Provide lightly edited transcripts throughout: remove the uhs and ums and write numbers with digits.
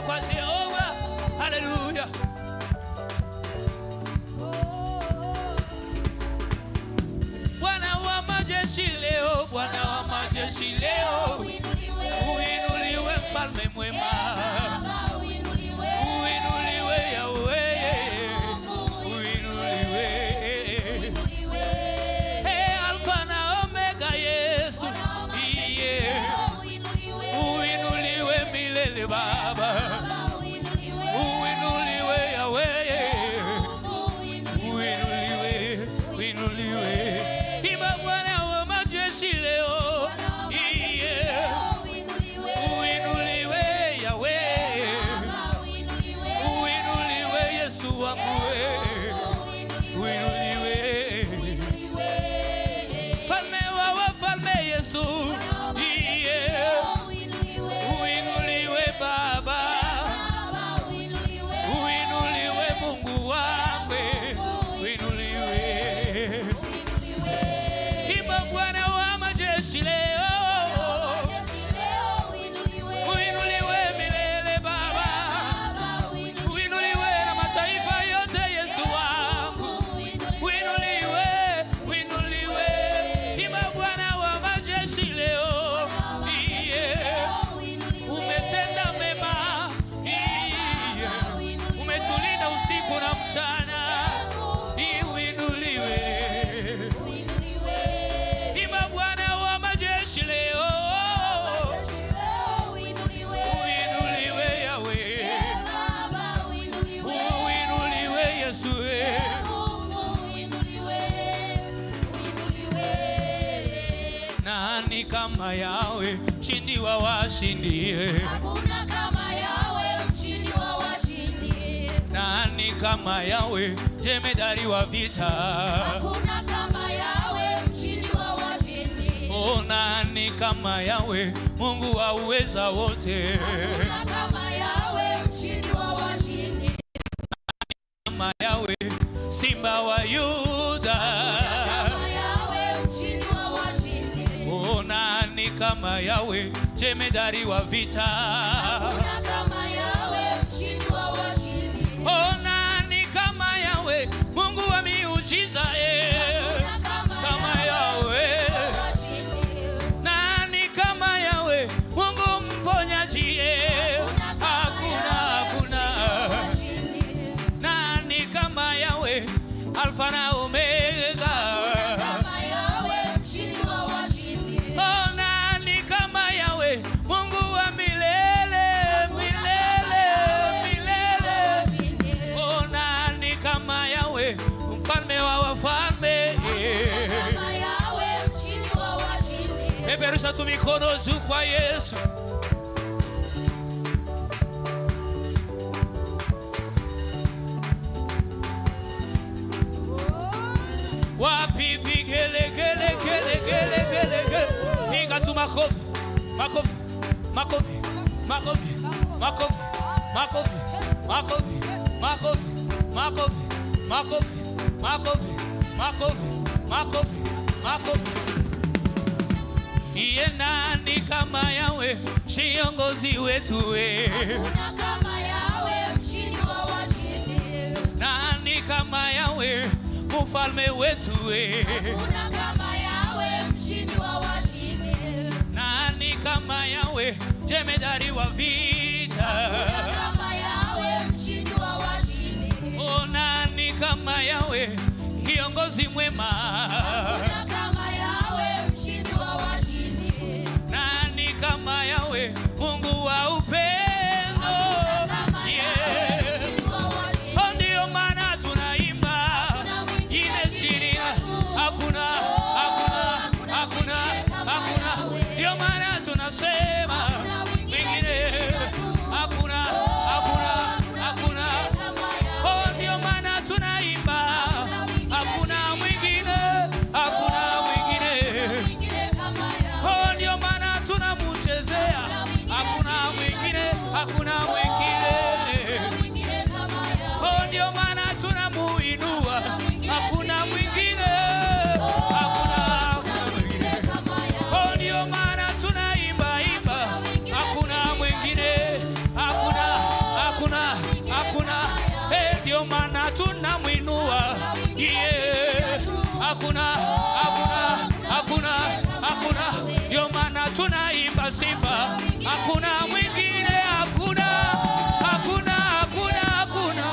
wewe kwa Jehova. Haleluya. Bwana wa majeshi leo, Bwana wa majeshi leo, uinuliwe mfalme mwema. Uinuliwe Yahweh, uinuliwe. Alfa na Omega Yesu, uinuliwe milele Baba. Uinuliwe Yahweh, uinuliwe, uinuliwe. Ima Bwana wa majeshi leo, uinuliwe Yahweh, uinuliwe Yesu wangu, uinuliwe. Falme wa wafalme Yesu, uinuliwe Baba, uinuliwe Mungu wangu, uinuliwe. Ima Bwana wa majeshi leo, uinuliwe milele Baba, uinuliwe na mataifa yote Yesu wangu, uinuliwe, uinuliwe. Ima Bwana wa majeshi leo, umetenda mema, umetulinda usiku na mchana, uinuliwe. Ima Bwana wa majeshi leo, uinuliwe Yahweh, uinuliwe Yesu. Nani kama Yahweh, mshindi wa washindi? Hakuna kama Yahweh, mshindi wa washindi. Nani kama Yahweh, jemedari wa vita? Hakuna kama Yahweh, mshindi wa washindi. Oh, nani kama Yahweh, Mungu wa uweza wote? Hakuna kama Yahweh, mshindi wa washindi. Nani kama Yahweh, Simba wa Yuda? Kama Yahweh, mshindi wa washindi. Oh, nani kama Yahweh, jemedari wa vita? Hakuna kama Yahweh, mshindi wa washindi. Oh, nani kama Yahweh, Mungu wa miujiza? Kama Yahweh. Nani kama Yahweh, Mungu mponyaji? Hakuna, hakuna. Nani kama Yahweh, Alfa na Omega? Kama Yahweh, mshindi wa washindi. Oh, nani kama Yahweh, Mungu wa milele, milele, milele. Oh, nani kama Yahweh, mfalme wa wafalme? Kama Yahweh, mshindi wa washindi. Peperusha tu mikono juu kwa Yesu. Wapi vigele gele gele gele gele gele. Piga tu makofi, makofi, makofi, makofi, makofi, makofi, makofi, makofi, makofi, makofi, makofi, makofi, makofi, makofi. Iye nani kama Yahweh, kiongozi wetu? Hakuna kama Yahweh, mshindi wa washindi. Nani kama Yahweh, mfalme wetu? Hakuna kama Yahweh, mshindi wa washindi. Nani kama Yahweh, jemedari wa vita? Hakuna kama Yahweh, mshindi wa washindi. Oh, nani kama Yahweh, kiongozi mwema? Hakuna kama Yahweh, mshindi wa washindi. Nani kama Yahweh, Mungu wa upendo? Yeah. Oh, ndio maana tunaimba hakuna, hakuna, hakuna, hakuna. Ndio maana tunasema mwingine hakuna, hakuna, hakuna. Oh, ndio maana tunaimba hakuna mwingine, hakuna. hakuna. Ndio maana tunamwinua. Hakuna, hakuna, hakuna, hakuna. Ndio maana tunaimba sifa. Hakuna mwingine, hakuna, hakuna, hakuna, hakuna.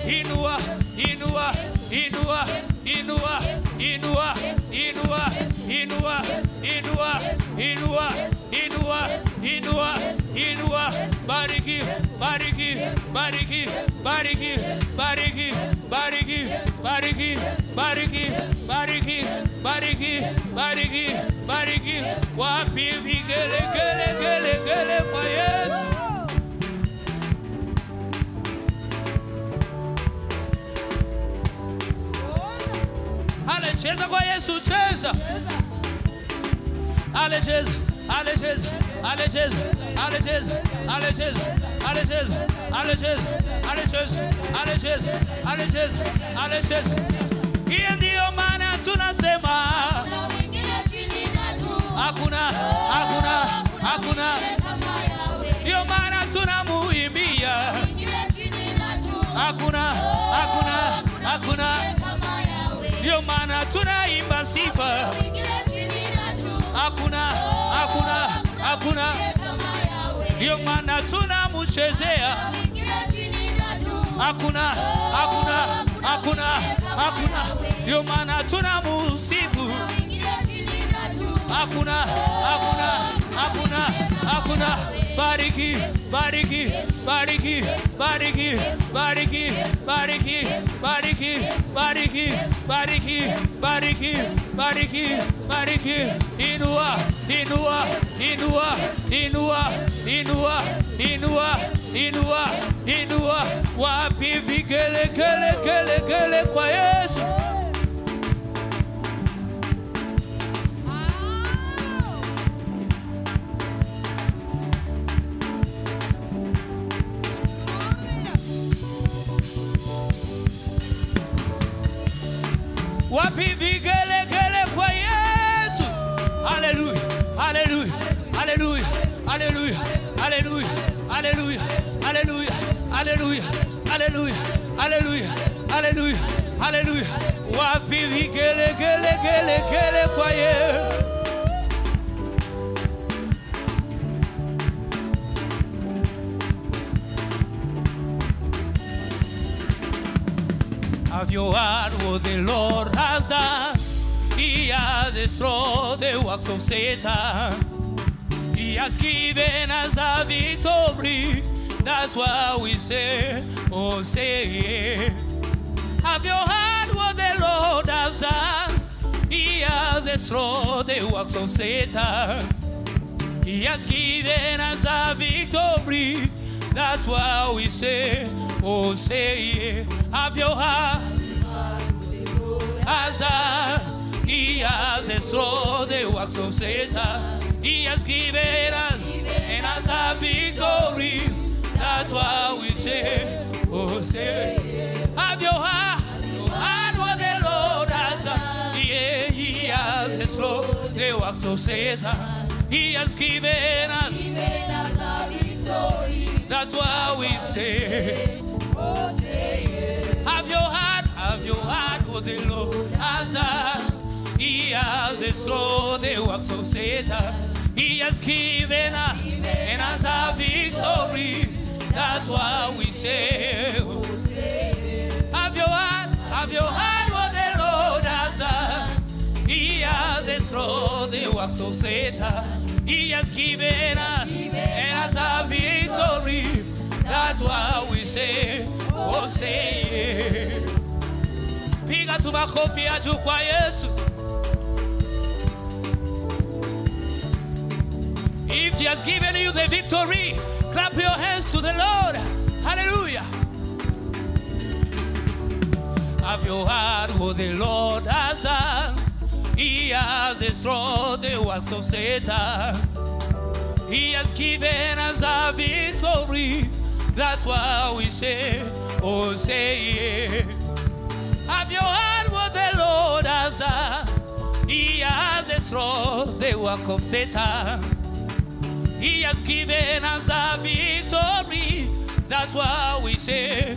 Inua, inua, inua, inua, inua, inua, inua, inua, inua, inua, inua, inua. Bariki, bariki, bariki, bariki, bariki, bariki, bariki, bariki, bariki, bariki, bariki, bariki. Wapi vigele, gele, gele, gele kwa Yesu. Ale cheza kwa Yesu, cheza. Ale cheza, ale cheza, ale cheza, ale cheza, ale cheza, ale cheza, ale cheza, ale cheza, ale cheza, ale cheza, ale cheza. Hiyo ndio maana tunasema hakuna, hakuna, hakuna. Ndio maana tunamuimbia hakuna, hakuna, hakuna. Ndio maana tunaimba sifa. Hakuna, hakuna, hakuna. Ndio maana tunamchezea. Hakuna, hakuna, hakuna, hakuna. Ndio maana tunamusifu. Hakuna, hakuna, hakuna, hakuna. Bariki, bariki, bariki, bariki, bariki, bariki, bariki, bariki, bariki, bariki, bariki, bariki. Inua, inua, inua, inua, inua, inua, inua, inua. Wapi vigele, gele, gele, gele kwa Yesu. Wapi vigele, gele kwa Yesu. Hallelujah, hallelujah, hallelujah, hallelujah, hallelujah, hallelujah, hallelujah, hallelujah, hallelujah, hallelujah, hallelujah, hallelujah. Wapi vigele, gele, gele, gele kwa Yesu. Have you heard what the Lord has done? He has destroyed the works of Satan. He has given us a victory. That's why we say, oh say yeah. Have you heard what the Lord has done? He has destroyed the works of Satan. He has given us a victory. That's why we say, oh say yeah. Have you heard? He has destroyed the works of Satan. He has given us and us a victory. That's why we say, oh say yeah. Have you heard? What the Lord has done? Yeah, He has destroyed the works of Satan. He has given us a victory. That's why we say, oh say yeah. Have you heard? Have you heard what the Lord has done? He has destroyed the works of Satan. He has given us and us a victory. That's why we say, oh say yeah. Have you heard? Have you heard what the Lord has done? He has destroyed the works of Satan. He has given us and us a victory. That's why we say, oh say yeah. Piga tu makofi ya juu kwa Yesu. If He has given you the victory, clap your hands to the Lord. Hallelujah. Have you heard what the Lord has done? He has destroyed the works of Satan. He has given us a victory. That's why we say, oh say yeah. Have you heard what the Lord has done? He has destroyed the work of Satan. He has given us a victory. That's why we say,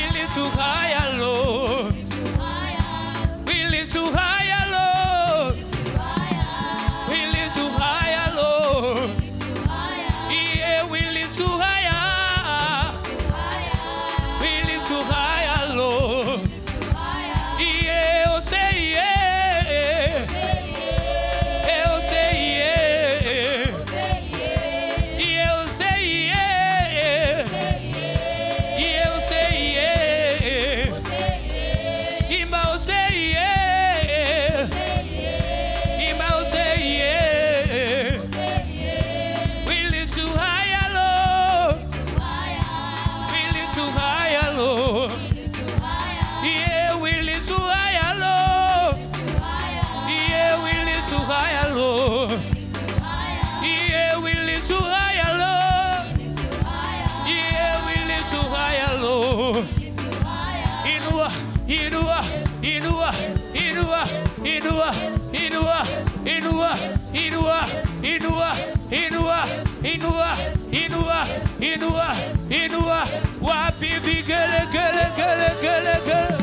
inua, inua, inua, inua, inua, inua, inua, inua, inua, inua. Wapi vigele gele gele gele gele.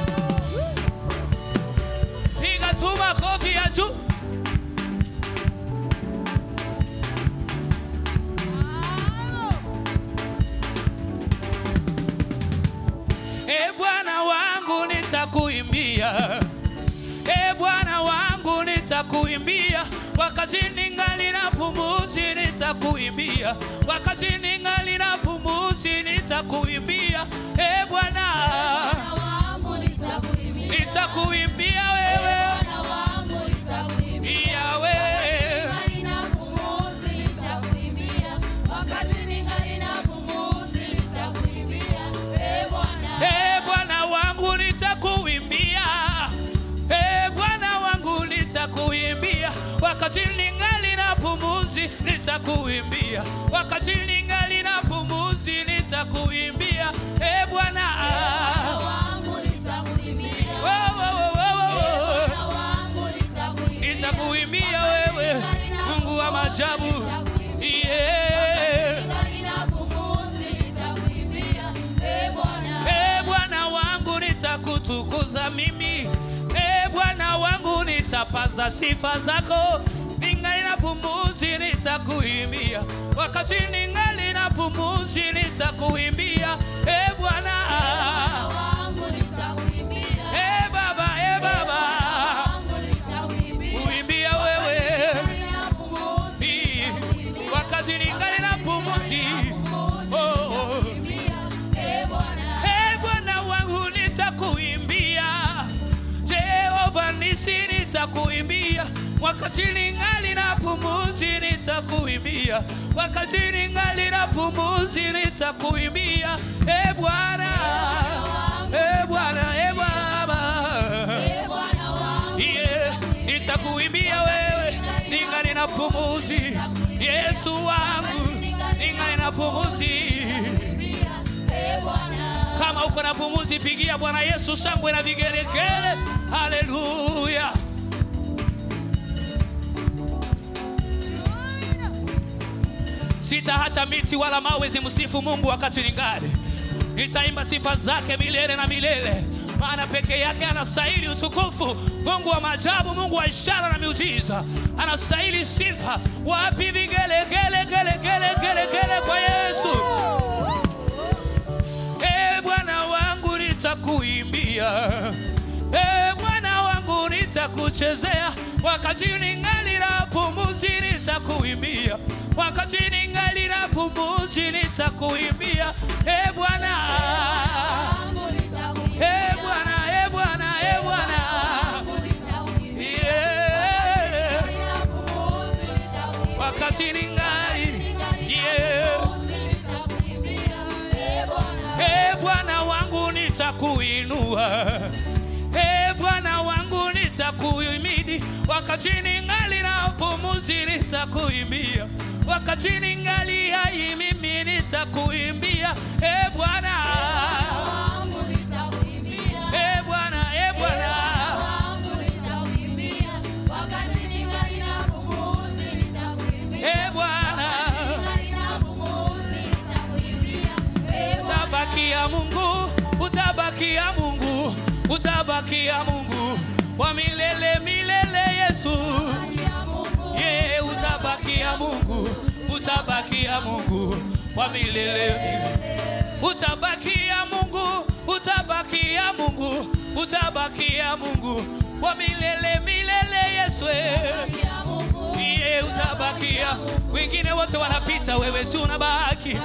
Piga tu makofi ya juu. Bwana wangu nitakuimbia, Bwana wangu nitakuimbia, wakati ningali na pumzi nitakuimbia, wakati ningali na pumzi nitakuimbia. Bwana wangu nitakuimbia, nitakuimbia wewe, Bwana wangu nitakuimbia wewe, ningali na pumzi nitakuimbia, wakati ningali na pumzi nitakuimbia. Bwana wangu nitakuimbia, Bwana wangu nitakuimbia, wakati ningali na pumzi nitakuimbia, wakati ningali na pumzi nitakuimbia. Bwana wangu nitakuimbia, Bwana wangu nitakuimbia wewe, Mungu wa maajabu. Kutukuza mimi, Bwana wangu nitapaza sifa zako, ningali na pumzi nitakuimbia, wakati ningali na pumzi nitakuimbia. Bwana wangu nitakuimbia, Baba, Baba wangu nitakuimbia, uimbia wewe, wakati ningali na pumzi. Nitakuimbia, wakati ningali na pumzi nitakuimbia, wakati ningali na pumzi nitakuimbia. Bwana, Bwana, Baba, Bwana wangu nitakuimbia wewe, ningali na pumzi. Yesu wangu, ningali na pumzi. Kama uko na pumzi, pigia Bwana Yesu shangwe na vigelegele. Haleluya. Sitaacha miti wala mawe zimsifu Mungu wakati ningali. Nitaimba sifa zake milele na milele, maana peke yake anastahili utukufu. Mungu wa maajabu, Mungu wa ishara na miujiza, anastahili sifa. Wapi vigele gele gele gele gele gele kwa Yesu. Bwana wangu nitakuimbia, Bwana wangu nitakuchezea, wakati ningali na pumzi nitakuimbia, wakati ningali na pumzi nitakuimbia. Bwana wangu nitakuimbia, Bwana, Bwana, Bwana wakati ningali, Bwana wangu nitakuinua, Bwana wangu nitakuhimidi, wakati ningali na pumzi nitakuimbia, wakati ningali hai mimi nitakuimbia. Bwana wangu nitakuimbia, Bwana, Bwana wangu nitakuimbia, wakati ningali na pumzi nitakuimbia. Bwana ningali na pumzi nitakuimbia. Utabakia Mungu, utabakia Mungu, utabakia Mungu wa milele milele. Yesu utabakia Mungu, utabakia Mungu wa milele milele. Utabakia Mungu, utabakia Mungu, utabakia Mungu wa milele milele. Yesu utabakia. Wengine wote wanapita, wewe tu unabaki.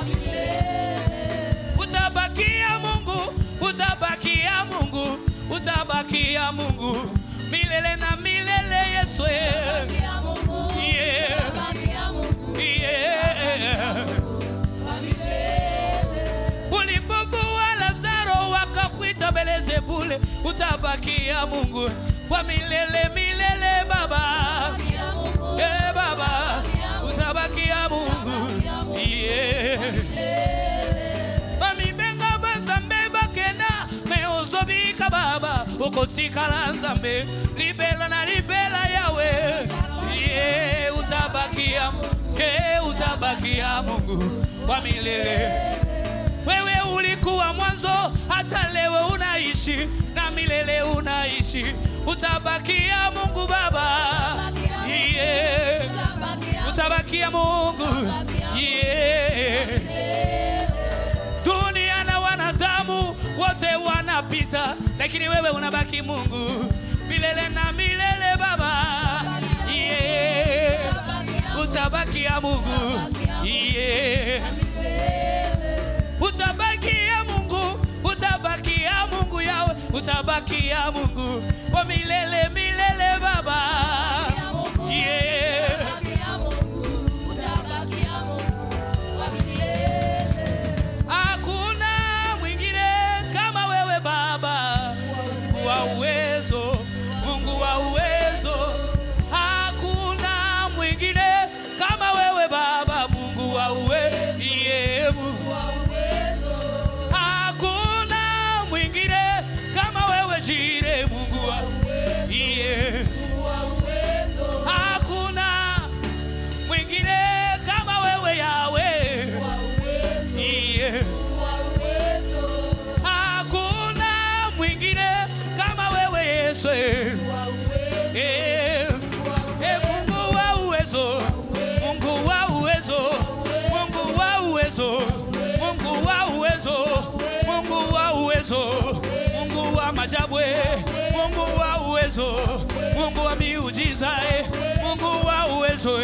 Utabakia Mungu, utabakia Mungu, utabakia Mungu milele na milele. Yesu ulipokuwa Lazaro wakakuita Belzebule, utabakia Mungu kwa milele milele. Baba, Baba, utabakia Mungu. Mamibenga bazambe bakena meozobika Baba, okotika la nzambe libela na libela. Mungu wa milele. Wewe ulikuwa mwanzo, hata leo unaishi, na milele unaishi. Utabakia Mungu Baba, yeah. Utabakia Mungu, yeah. Dunia na wanadamu wote wanapita, lakini wewe unabaki Mungu milele na milele Baba, yeah. Utabakia Mungu, yeah. Utabakia Mungu, utabakia Mungu yawe, utabakia Mungu wa milele milele Baba, yeah. Hakuna mwingine kama wewe Baba wa uwezo, Mungu wa uwezo. Hakuna mwingine kama wewe Baba, Mungu wa uwezo, yeah. Hakuna mwingine kama wewe Jire, Mungu wa uwezo, yeah. Hakuna mwingine kama wewe Yahweh, yeah. Hakuna mwingine kama wewe Yesu, yeah. Mungu wa uwezo, Mungu wa uwezo, Mungu wa uwezo, Mungu wa uwezo, Mungu wa uwezo, Mungu wa majabu, Mungu wa uwezo, Mungu wa miujiza, Mungu wa uwezo,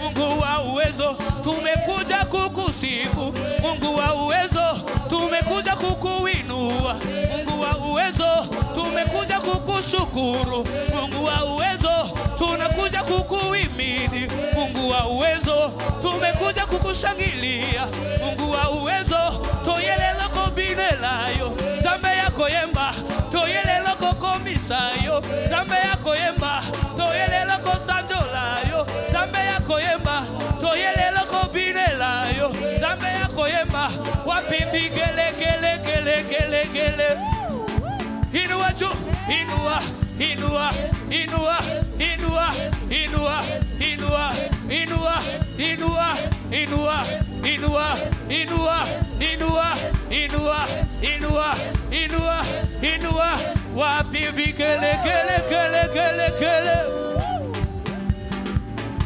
Mungu wa uwezo. Tumekuja kukusifu Mungu wa uwezo, tumekuja kukuinua Mungu wa uwezo, tumekuja kukushukuru Mungu wa uwezo, tunakuja kukuhimidi Mungu wa uwezo, tumekuja kukushangilia Mungu wa uwezo. Toyeleloko binelayo zambe yako yemba, toyeleloko komisayo zambe yako yemba, toyeleloko sanjolayo zambe yako yemba, toyeleloko binelayo zambe yako yemba. Wapimbi gele gele gele gele gele. Inua juu, inua, inua, inua, inua, inua, inua, inua, inua, inua, inua, inua, inua, inua, inua, inua, inua. Wapimbi gele gele gele gele gele.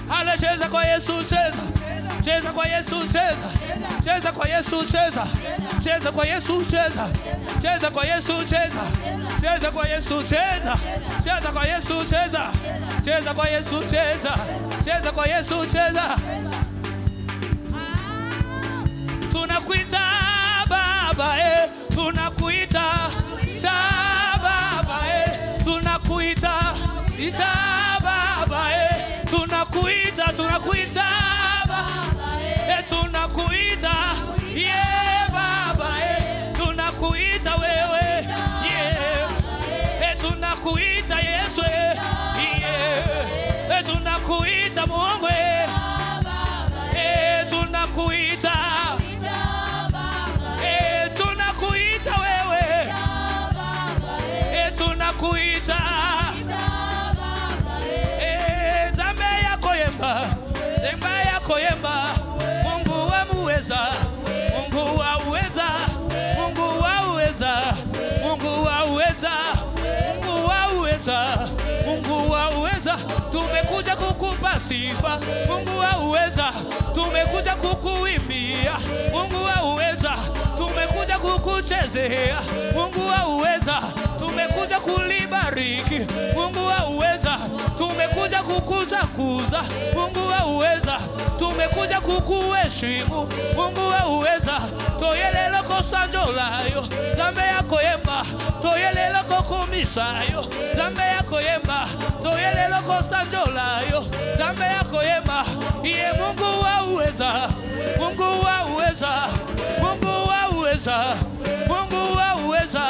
Hala, cheza kwa Yesu, cheza. Cheza kwa Yesu, cheza. Cheza kwa Yesu, cheza. Cheza kwa Yesu, cheza. Cheza kwa Yesu, cheza. Cheza kwa Yesu, cheza. Cheza kwa Yesu, cheza. Cheza kwa Yesu, cheza. Cheza kwa Yesu, cheza. Tunakuita Baba, tunakuita Baba, tunakuita Baba, tunakuita, tunakuita tunakuita, yeah Baba, tunakuita wewe, yeah. Tunakuita Yesu, yeah. Tunakuita Mungu, tunakuita, tunakuita wewe, tunakuita, zambe yako yemba, zambe yako yemba. Mungu wa uweza, Mungu wa uweza, Mungu wa uweza, Mungu wa uweza, Mungu wa uweza, Mungu wa uweza. Tumekuja kukupa sifa Mungu wa uweza, tumekuja kukuimbia Mungu wa uweza, tumekuja kukuchezea Mungu wa uweza, tumekuja kulibariki Mungu wa uweza, tumekuja kukutakuza Mungu wa uweza, tumekuja kukuheshimu Mungu wa uweza. Toyeleloko sanjolayo zambe yako yemba, toyeleloko komisayo zambe yako yemba, toyeleloko sanjolayo zambe yako yemba. Iye Mungu wa uweza, Mungu wa uweza, Mungu wa uweza, Mungu wa uweza,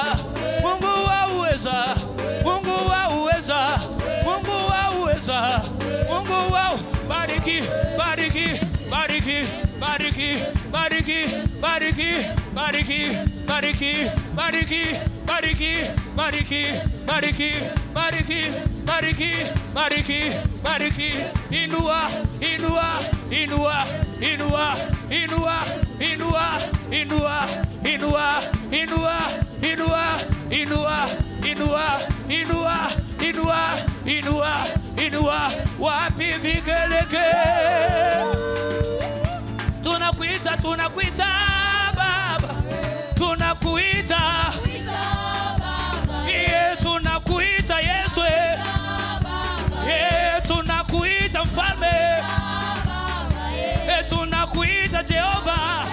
Mungu wa uweza, Mungu wa uweza, Mungu wa uweza, Mungu wa bariki, bariki, bariki, bariki, bariki, bariki, bariki, bariki, bariki, bariki, bariki, bariki, bariki, bariki, bariki, bariki. Inua, inua, inua, inua, inua, inua, inua, inua, inua, inua, inua, inua, inua, inua, inua, inua, wapi vigelegele? Tunakuita, tunakuita Baba, tunakuita, yeah, tunakuita Yesu, yeah, tunakuita Mfalme, yeah, tunakuita Jehova,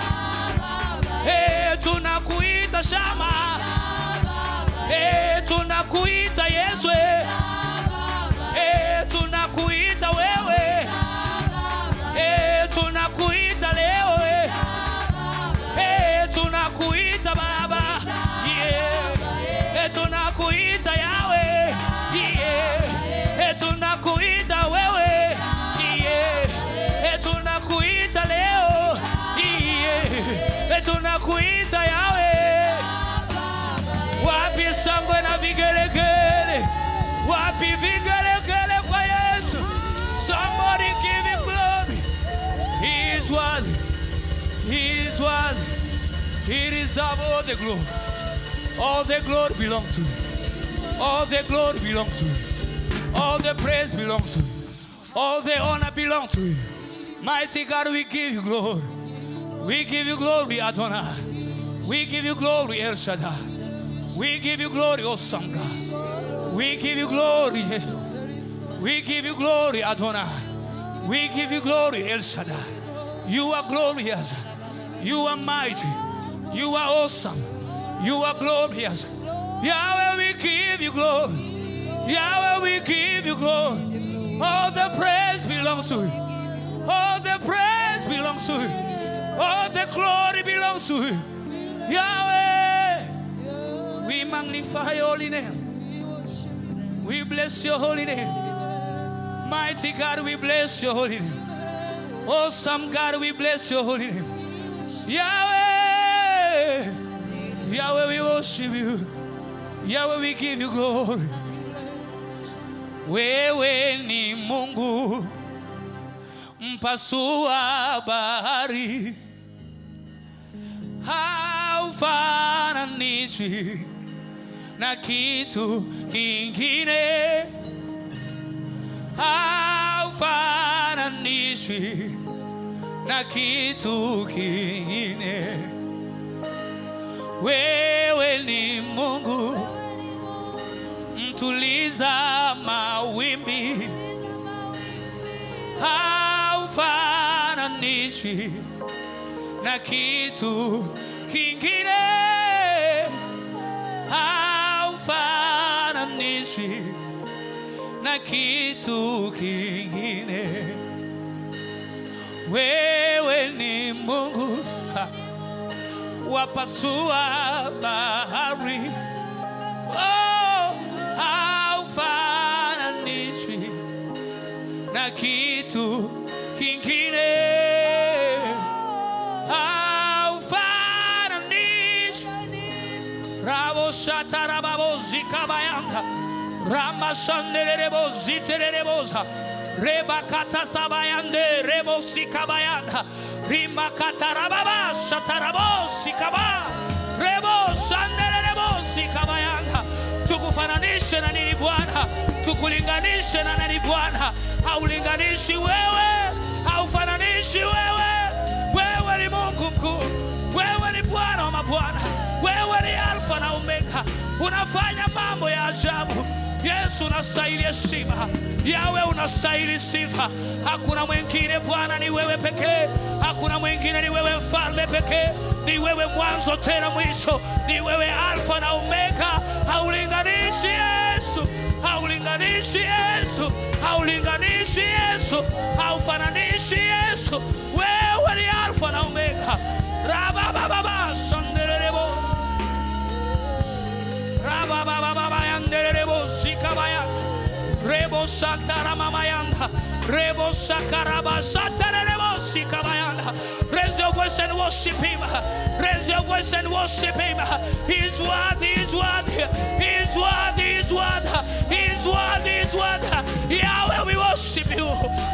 yeah, tunakuita Shama, yeah, tunakuita Yesu, yeah, tunakuita wewe, yeah, tunakuita leo, yeah, tunakuita Baba, yeah, tunakuita Yahweh, yeah, tunakuita wewe, yeah, tunakuita leo, yeah, tunakuita Yahweh. Wapi shangwe na vigelegele? Wapi vigelegele kwa Yesu? Somebody give him glory. He is worthy. He is worthy. He deserves all the glory. All the glory belongs to him. All the glory belongs to him. All the praise belongs to him. All the honor belongs to him. Mighty God, we give you glory. We give you glory, Adonai. We give you glory, El Shaddai. We give you glory, awesome God. We give you glory. We give you glory, Adonai. We give you glory, El Shaddai. You are glorious. You are mighty. You are awesome. You are glorious. Yahweh, we give you glory. Yahweh, we give you glory. All the praise belongs to you. All the praise belongs to you. All the glory belongs to you. Yahweh, we magnify your holy name. We bless your holy name. Mighty God, we bless your holy name. Awesome God, we bless your holy name. Yahweh, Yahweh, we worship you. Yahweh, we give you glory. Wewe ni Mungu mpasua bahari, haufananishwi na kitu kingine, haufananishwi na kitu kingine. Wewe ni Mungu mtuliza mawimbi, haufananishwi na kitu kingine, haufananishwi na kitu kingine. Wewe ni Mungu wapasua bahari, oh, haufananishwi na kitu kingine, haufananishwi. Rabo shatarababo zikabayanga, ramba shanderebo zitereboza, reba kata sabayande rebo sikabayanda, rima katarababa shatarabo sikaba, rebo shanderebo sikabayanda. Tukufananishe na nini Bwana? Tukulinganishe na nani Bwana? Haulinganishi wewe, haufananishi wewe. Wewe ni Mungu mkuu, wewe ni Bwana wa mabwana, wewe ni Alfa na Omega. Unafanya mambo ya ajabu. Yesu, unastahili heshima. Yahweh, unastahili sifa. Hakuna mwingine Bwana, ni wewe pekee. Hakuna mwingine, ni wewe mfalme pekee. Ni wewe mwanzo tena mwisho. Ni wewe Alfa na Omega. Haulinganishi Yesu, haulinganishi Yesu, haulinganishi Yesu, haufananishi Yesu. Wewe ni Alfa na Omega. Rabababa shanderebo, rabababa yanderebo sikabaya, rebo satara mamayanda, rebo sakaraba satarebo sikabayanda. Raise your voice and worship him. Raise your voice and worship him. He's worthy, he's worthy, he's worthy, he's worthy, he's He's worthy. Yahweh, we worship you.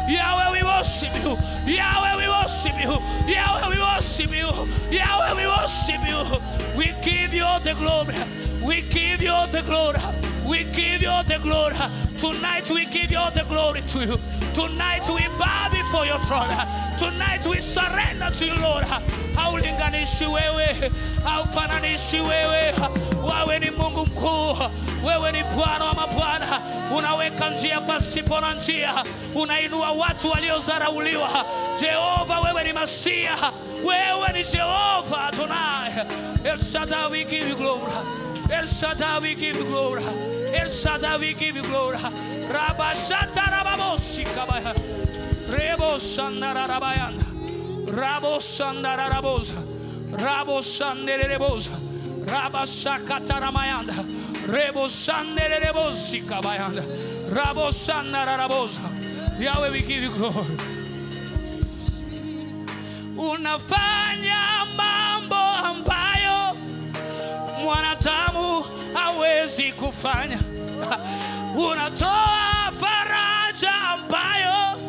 Yahweh, we worship you. Yahweh, we worship you. Yahweh, we worship you. Yahweh, we worship you. We give you all the glory. We give you all the glory. We give you all the glory. Tonight we give you all the glory to you. Tonight we bow before your throne. Tonight we surrender to you, Lord. Haulinganishi wewe, haufananishi wewe. Wewe ni Mungu mkuu. Wewe ni Bwana wa mabwana. Unaweka njia pasipo na njia. Unainua watu waliodharauliwa. Jehova, wewe ni Masia. Wewe ni Jehova Adonai. El Shaddai, we give you glory. El Shaddai, we give you glory. El Shaddai, we give you glory. Rabba Shatara Baboshi Kabaya. Rebo Shandara Rabayana. Rabo Shandara Rabosa. Rabo Shandere Rebosa. Rabba Shakatara Mayanda. Rebo Shandere Rebosi Kabayanda. Rabo Shandara Rabosa. Yahweh, we give you glory. Unafanya mambo ambayo mwanadamu hawezi kufanya. Unatoa faraja ambayo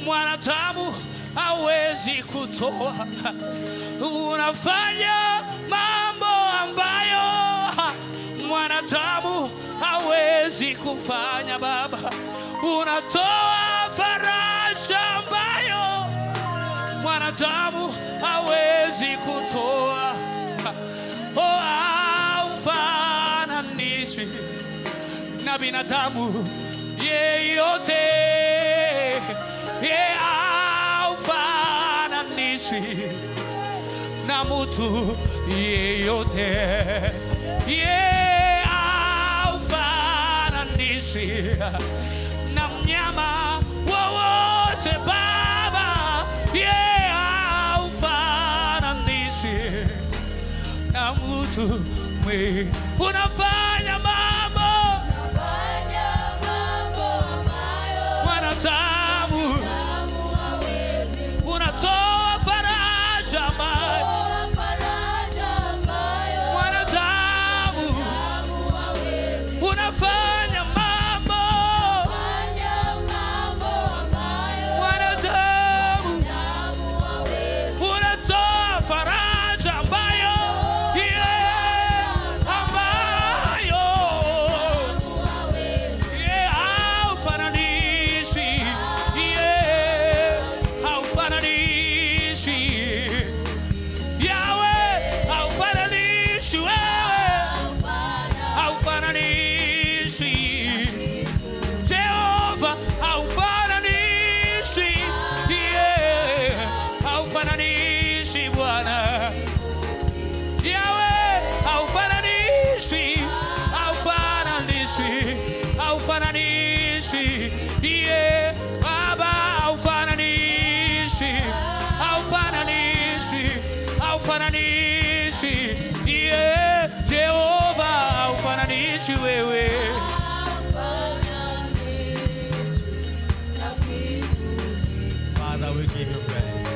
mwanadamu hawezi kutoa. Unafanya mambo ambayo mwanadamu hawezi kufanya, Baba. Unatoa faraja ambayo mwanadamu hawezi kutoa. Oh, haufananishwi na binadamu yeyote. Haufananishwi na mtu yeyote. Haufananishwi na mnyama wowote, Baba. Haufananishwi na mtu mwe. Unafanya mambo mwanadamu. Unatoa faraja ambayo mwanadamu. Unafanya mambo mwanadamu. Unatoa faraja ambayo Jehovah, ufananishi wewe. Father, we give you praise.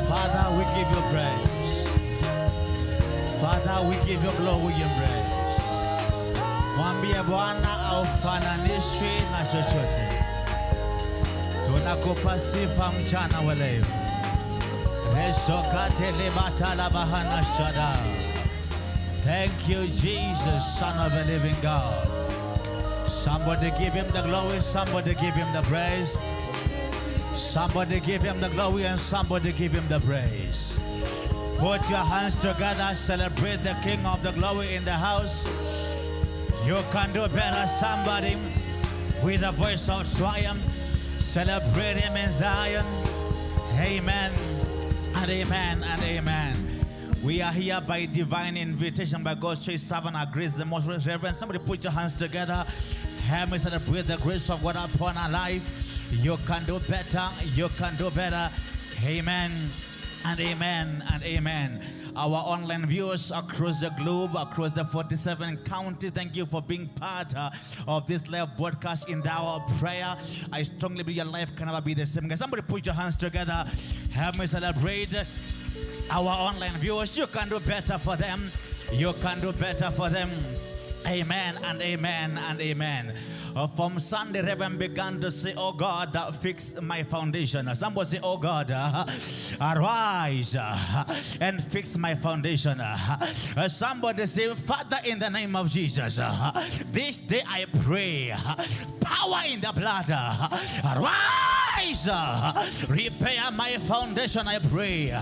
Father, we give you praise. Father, we give you glory and praise. Mwambie Bwana haufananishwi na chochote. Tunakupa sifa mchana wa leo. Thank you, Jesus, Son of the living God. Somebody give him the glory, somebody give him the praise. Somebody give him the glory and somebody give him the praise. Put your hands together, celebrate the King of the glory in the house. You can do better, somebody, with a voice of triumph. Celebrate him in Zion. Amen. And amen and amen. We are here by divine invitation by God's choice servant, our grace, the most reverend. Somebody put your hands together. Help me celebrate the grace of God upon our life. You can do better. You can do better. Amen and amen and amen. Our online viewers across the globe, across the 47 counties, thank you for being part of this live broadcast in the hour of prayer. I strongly believe your life can never be the same. Somebody put your hands together. Help me celebrate our online viewers. You can do better for them. You can do better for them. Amen and amen and amen. From Sunday, Reverend began to say, oh God, fix my foundation. Somebody say, oh God, arise and fix my foundation. Somebody say, Father, in the name of Jesus, this day I pray, power in the blood, arise, repair my foundation, I pray.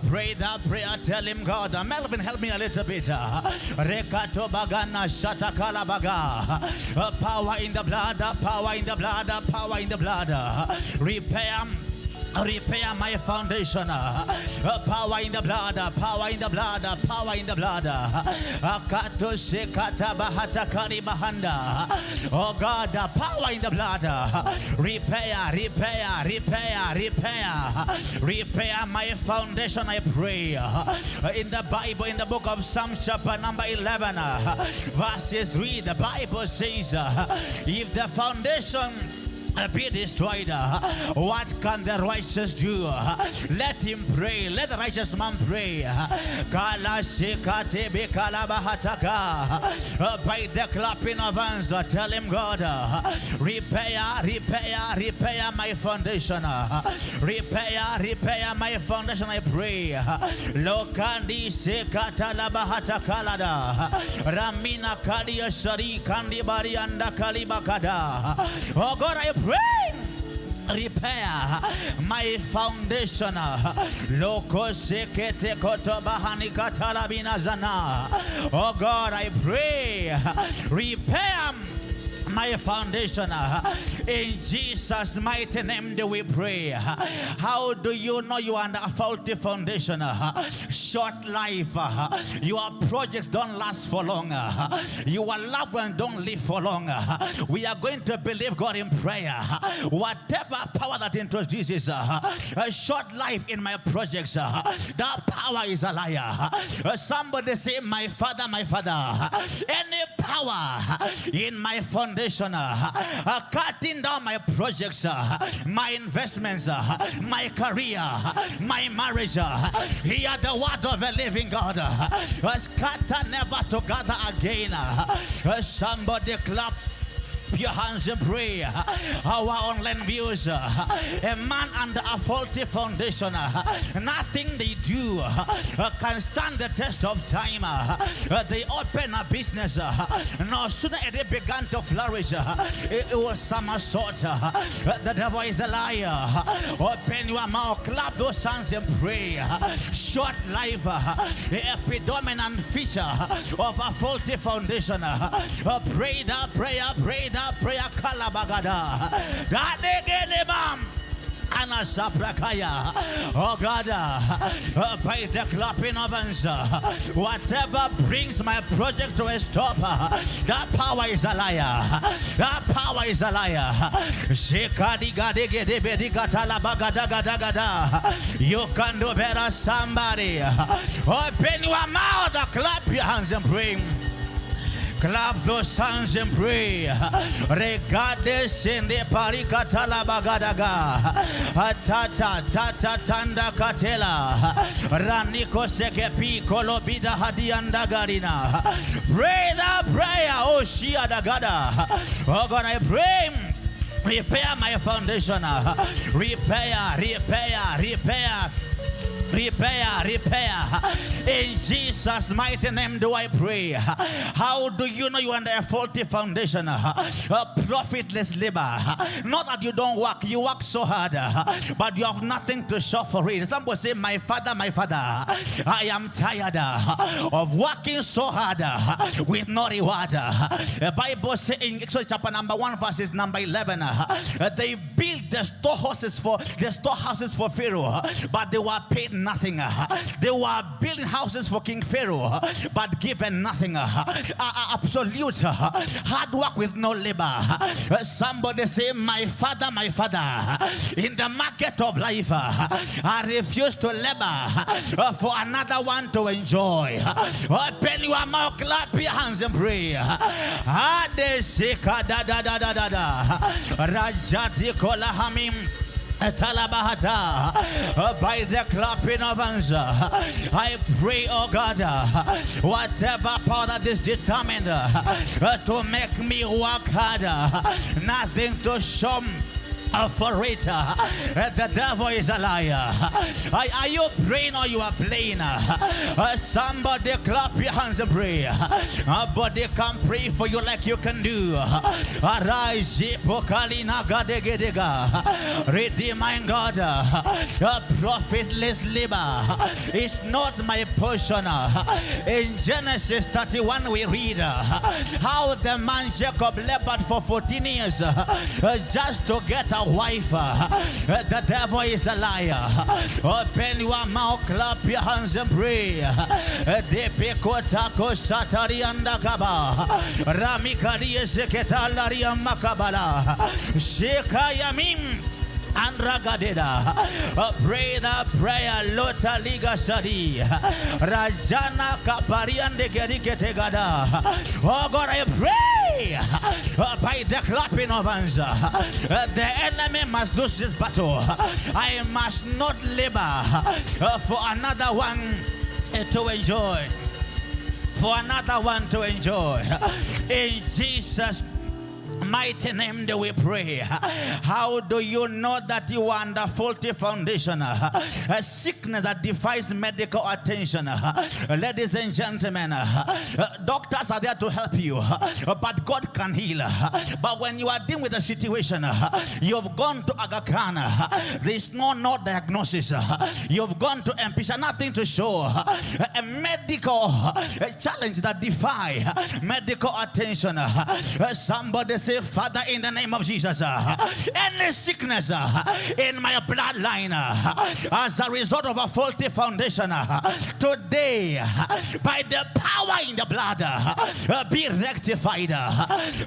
Pray that prayer, tell him, God, Melvin, help me a little bit. Rekato bagana shatakala baga. Power in the blood, power in the blood, power in the blood. Repair my foundation. Power in the blood, power in the blood, power in the blood. Akato sekata bahata kari bahanda. Oh God, power in the blood. Repair, repair, repair, repair. Repair my foundation, I pray. In the Bible, in the book of Psalms, chapter number 11, verses 3, the Bible says, if the foundation be destroyed, what can the righteous do? Let him pray. Let the righteous man pray. By the clapping of hands, tell him, God, repair, repair, repair my foundation. Repair, repair my foundation, I pray. Lokandi sekata la bahata kalada. Ramina kadia shari kandi barianda kalibakada. Oh God, I pray. Repair my foundation. Loko sekete koto bahani katala binazana. Oh God, I pray. Repair my foundation. In Jesus' mighty name do we pray. How do you know you are under a faulty foundation? Short life. Your projects don't last for long. Your loved ones don't live for long. We are going to believe God in prayer. Whatever power that introduces a short life in my projects, that power is a liar. Somebody say, my Father, any power in my foundation, cutting down my projects, my investments, my career, my marriage, hear the word of a living God. Scatter, never to gather again. Somebody clap your hands and pray. Our online viewers, a man under a faulty foundation, nothing they do can stand the test of time. They open a business, no sooner they began to flourish, it was somersault. The devil is a liar. Open your mouth, clap those hands and pray. Short life, a predominant feature of a faulty foundation. Pray that prayer, pray that prayer, kalabagada. Anasaprakaya. Oh God, by the clapping of hands, whatever brings my project to a stop, that power is a liar. That power is a liar. You can do better, somebody. Open your mouth, clap your hands and pray. Clap those hands and pray. Regardless in the parikatala bagadaga. Tata tanda katela. Raniko sekepi kolobida hadiandagarina. Pray the prayer. Oh Shia dagada. Oh God, I pray. Repair my foundation. Repair, repair, repair. Repair, repair. In Jesus' mighty name do I pray. How do you know you are under a faulty foundation? A profitless labor. Not that you don't work, you work so hard, but you have nothing to show for it. Somebody say, my father, I am tired of working so hard with no reward. The Bible says in Exodus chapter number 1 verses number 11, they built the storehouses for Pharaoh, but they were paid nothing. They were building houses for King Pharaoh, but given nothing. Absolute hard work with no labor. Somebody say, my father, in the market of life, I refuse to labor for another one to enjoy. Open your mouth, clap your hands and pray. Rajati kola hamim. Talabahata, by the clapping of hands, I pray, oh God, whatever power that is determined to make me work harder, nothing to show for it. The devil is a liar. Are you praying or you are playing? Somebody clap your hands and pray. But they can pray for you like you can do. Arise, Pokalina Gadegedega. Redeem my God. Profitless labor is not my portion. In Genesis 31 we read how the man Jacob labored for 14 years just to get a wife. The devil is a liar. Open your mouth, clap your hands and pray. Depekotako Satari and Gaba Ramikari Seketalaria Makabala Shekayamim and Ragadeda. Pray the prayer Lota Liga Sadi Rajana Kaparian de Geriketegada. Oh God, I pray by the clapping of hands. The enemy must lose his battle. I must not labor for another one to enjoy. For another one to enjoy. In Jesus' mighty name do we pray. How do you know that you are under faulty foundation? A sickness that defies medical attention. Ladies and gentlemen, doctors are there to help you, but God can heal. But when you are dealing with a situation, you've gone to Aga Khan, there is no diagnosis. You've gone to MP, nothing to show. A medical challenge that defy medical attention. Somebody say, Father, in the name of Jesus, any sickness in my bloodline as a result of a faulty foundation, today, by the power in the blood, be rectified.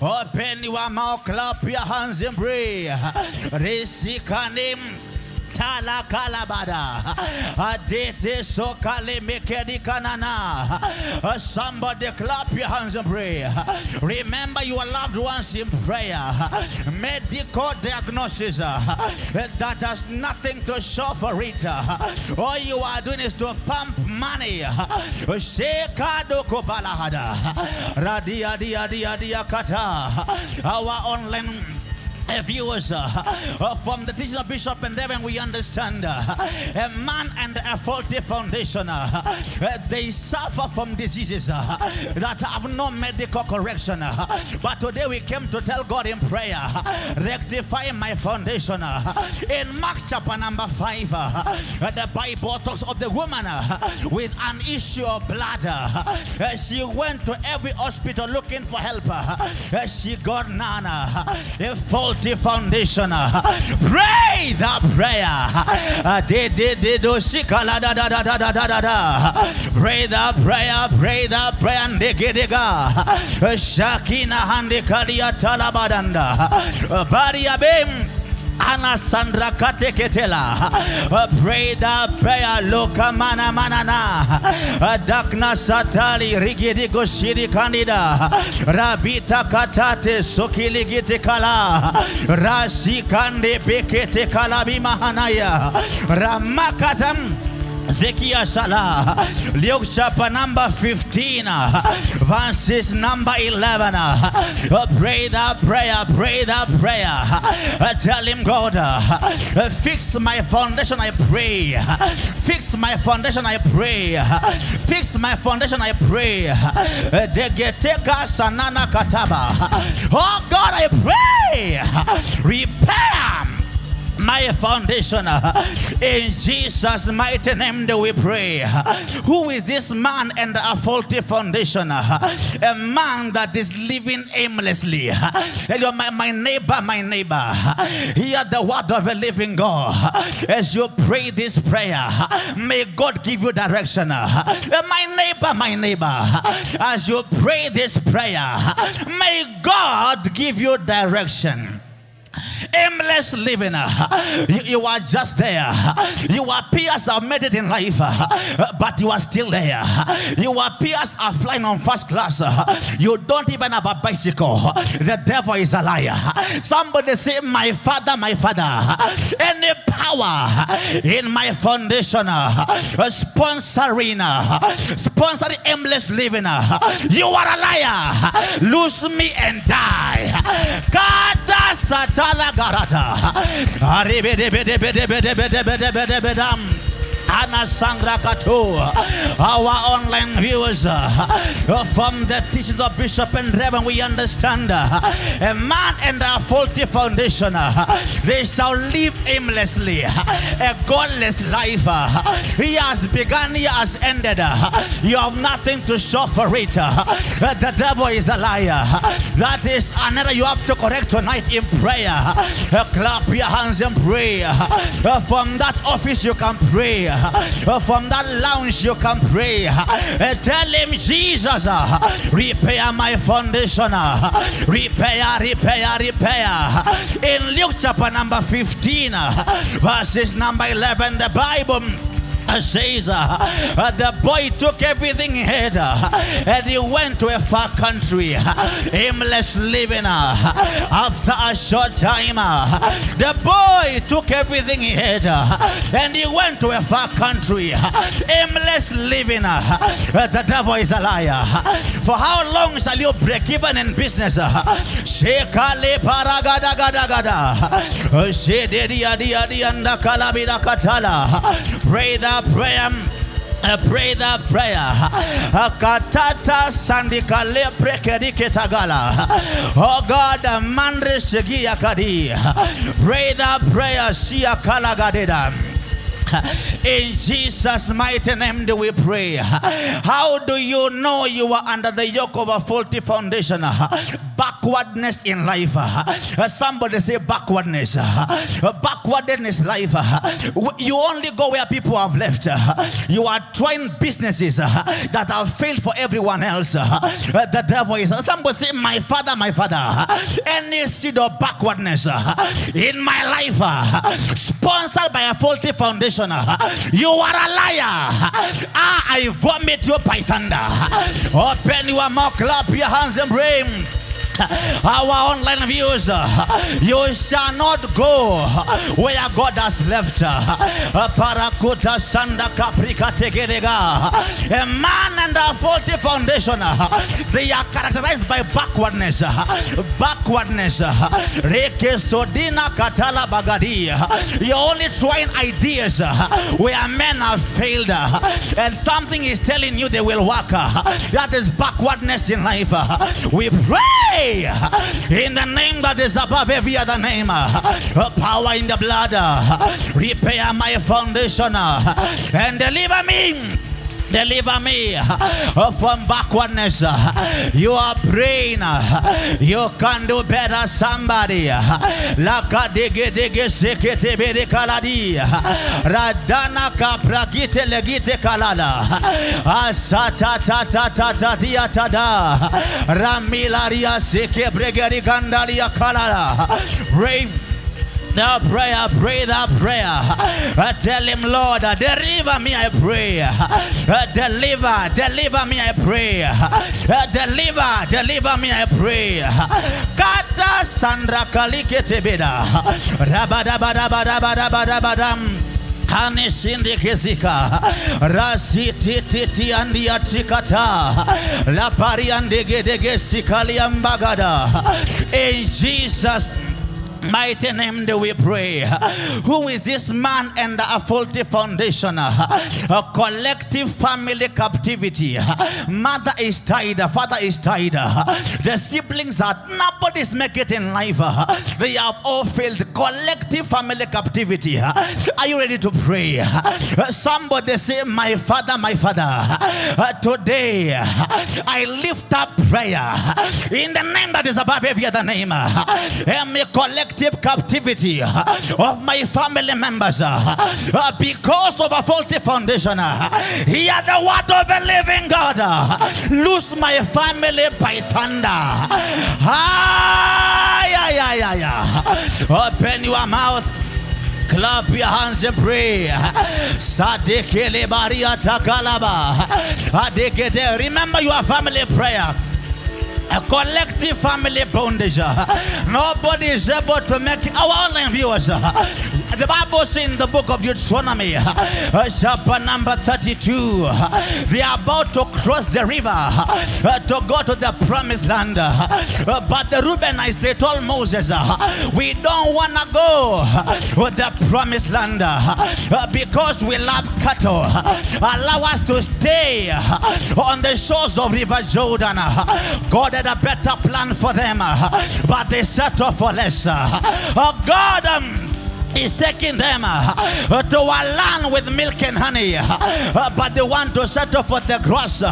Open your mouth, clap your hands and pray. Resikanim Tala Kalabada Adete Sokale Mekedi Kanana. Somebody clap your hands and pray. Remember your loved ones in prayer. Medical diagnosis that has nothing to show for it. All you are doing is to pump money. Shekado Kopalahada Radia Dia Dia Dia Kata. Our online viewers from the teaching of Bishop and Devin, we understand a man and a faulty foundation, they suffer from diseases that have no medical correction. But today we came to tell God in prayer, rectify my foundation. In Mark chapter number 5, the Bible talks of the woman with an issue of blood. She went to every hospital looking for help. She got none. A faulty foundation. Pray the prayer. Pray the prayer. Pray the prayer. Shakina handikalia talabadanda. Bariabim. Ana Sandra Kateketela. Pray the prayer. Loka mana manana. Dakna Satali Rigidigo Shiri Candida. Rabita Katate Sokiligite Kala. Rasi Kande Bekete Kalabi Mahanaya. Ramakatam Zekia Salah, Luke chapter number 15, verses number 11. Pray the prayer, pray the prayer. Tell him, God, fix my foundation, I pray. Fix my foundation, I pray. Fix my foundation, I pray. Degeteka Sanana Kataba. Oh God, I pray. Repair my foundation. In Jesus' mighty name do we pray. Who is this man and a faulty foundation? A man that is living aimlessly. My neighbor, hear the word of a living God. As you pray this prayer, may God give you direction. My neighbor, as you pray this prayer, may God give you direction. Aimless living. You are just there. You appear to have made it in life, but you are still there. You appear to have flying on first class. You don't even have a bicycle. The devil is a liar. Somebody say, my father, any power in my foundation sponsoring aimless living, you are a liar. Lose me and die. Kata satala garata. Our online viewers, from the teachings of Bishop and Reverend, we understand a man and a faulty foundation, they shall live aimlessly, a godless life. He has begun, he has ended. You have nothing to show for it. The devil is a liar. That is another you have to correct tonight in prayer. Clap your hands and pray. From that office you can pray. From that lounge you can pray. Tell him, Jesus, repair my foundation. Repair. In Luke chapter number 15, verses number 11, the Bible says the boy took everything he had and he went to a far country, aimless living. After a short time, the boy took everything he had and he went to a far country, aimless living. The devil is a liar. For how long shall you break even in business? Shekale paragada. Pray the prayer. Pray the prayer. Katata sandikale prekediketagala. Oh God, mandre segia kadi. Pray the prayer. Sia kalagadeda. In Jesus' mighty name do we pray. How do you know you are under the yoke of a faulty foundation? Backwardness in life. Somebody say backwardness. Backwardness in life. You only go where people have left. You are trying businesses that have failed for everyone else. The devil is. Somebody say, my father. Any seed of backwardness in my life sponsored by a faulty foundation, you are a liar. I vomit you by thunder. Open your mouth, clap your hands and pray. Our online viewers, you shall not go where God has left. Parakuta Sanda Caprica Tegedega. A man and a faulty foundation, they are characterized by backwardness. Reke Sodina Katala Bagadi. You're only trying ideas where men have failed, and something is telling you they will work. That is backwardness in life. We pray in the name that is above every other name. Power in the blood. Repair my foundation and deliver me from backwardness. You are praying. You can do better, somebody. Laka dege sekete bede kaladi. Radana kapragite legite kalala. Asata ta dia tada. Ramilaria seke bregeri gandalia kalala. Pray the prayer. Tell him, Lord, deliver me, I pray. Deliver me, I pray. Deliver me, I pray. Kata Sandra Kalikete Beda. Rabadabadabadabadabadam. Kane sindi kesika rasiti andi atikata la pari ande gedege sikali ambagada. In Jesus' mighty name do we pray. Who is this man under a faulty foundation? A collective family captivity. Mother is tied, father is tied. The siblings are, nobody's make it in life. They have all failed. Collective family captivity. Are you ready to pray? Somebody say, my father. Today I lift up prayer in the name that is above every other name. Collective collective captivity of my family members because of a faulty foundation. Hear the word of the living God. Lose my family by thunder. Open your mouth. Clap your hands and pray. Remember your family prayer. A collective family bondage. Nobody is able to make our online viewers. The Bible says in the book of Deuteronomy, chapter number 32, they are about to cross the river to go to the promised land. But the Reubenites, they told Moses, we don't want to go to the promised land because we love cattle. Allow us to stay on the shores of River Jordan. God had a better plan for them, but they settled for less. God is taking them to a land with milk and honey, but they want to settle for the grass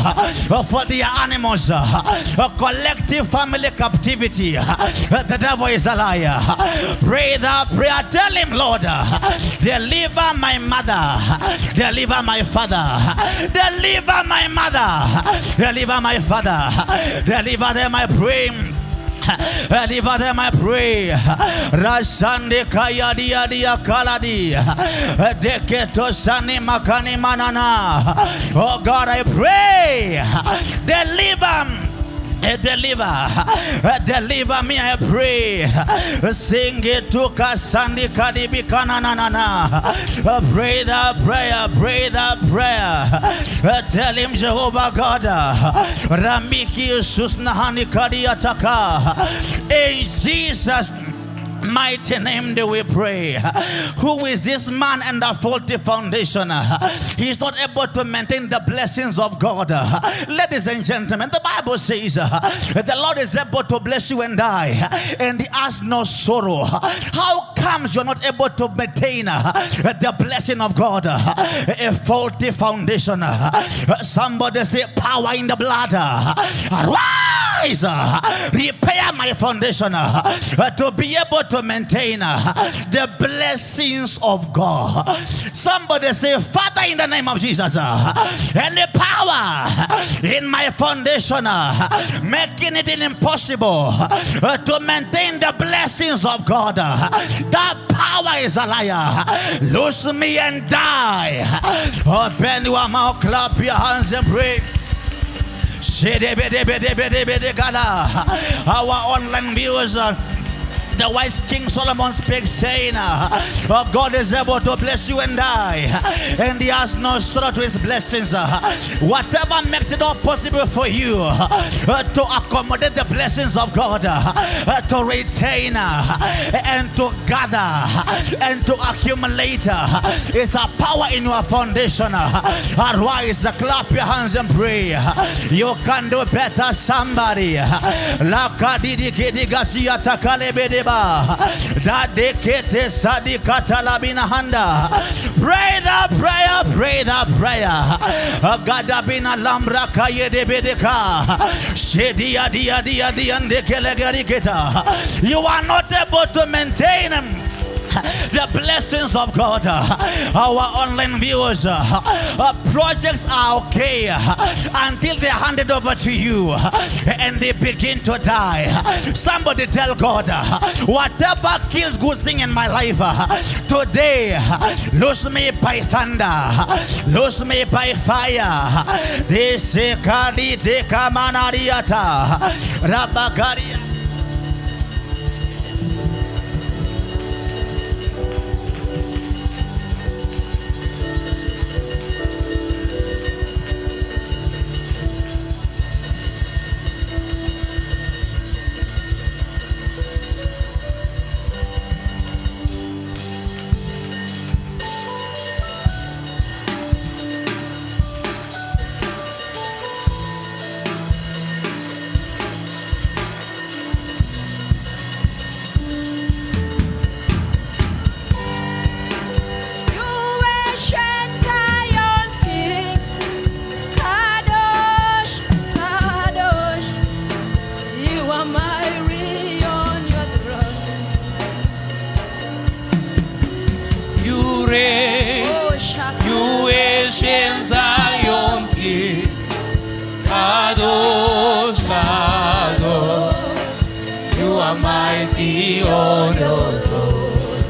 for their animals. A collective family captivity. The devil is a liar. Pray the prayer. Tell him, Lord, deliver my mother, deliver my father, deliver my mother, deliver my father, deliver them, I pray. Deliver them, I pray. Rasande kaya dia dia kaladi. Deketo sani makani manana. Oh God, I pray. Deliver me, I pray. Sing it to Kasandi Kadibi Kananana. Pray the prayer, pray the prayer. Tell him, Jehovah God, Ramiki Susnahani Kadiataka. In Jesus' mighty name do we pray. Who is this man and the faulty foundation? He is not able to maintain the blessings of God. Ladies and gentlemen, the Bible says the Lord is able to bless you and I, and he has no sorrow. How comes you're not able to maintain the blessing of God? A faulty foundation. Somebody say, power in the blood. Arise, repair my foundation to be able to maintain the blessings of God. Somebody say, Father, in the name of Jesus, any power in my foundation making it impossible to maintain the blessings of God, that power is a liar. Lose me and die. Open your mouth, clap your hands and pray. Our online viewers, the wise King Solomon speaks, saying, God is able to bless you and I, and he has no sorrow to his blessings. Whatever makes it all possible for you to accommodate the blessings of God, to retain and to gather and to accumulate, is a power in your foundation. Otherwise, clap your hands and pray. You can do better, somebody. That dekete sadikata labina handa. Pray the prayer, pray the prayer. Gadabina lambra kaye de bedeka. Shedia dia dia dia ndekelegariketa. You are not able to maintain the blessings of God. Our online viewers, projects are okay until they're handed over to you and they begin to die. Somebody tell God, whatever kills good thing in my life today, lose me by thunder, lose me by fire. This kadi de kamanariata rabagaria. on your throne.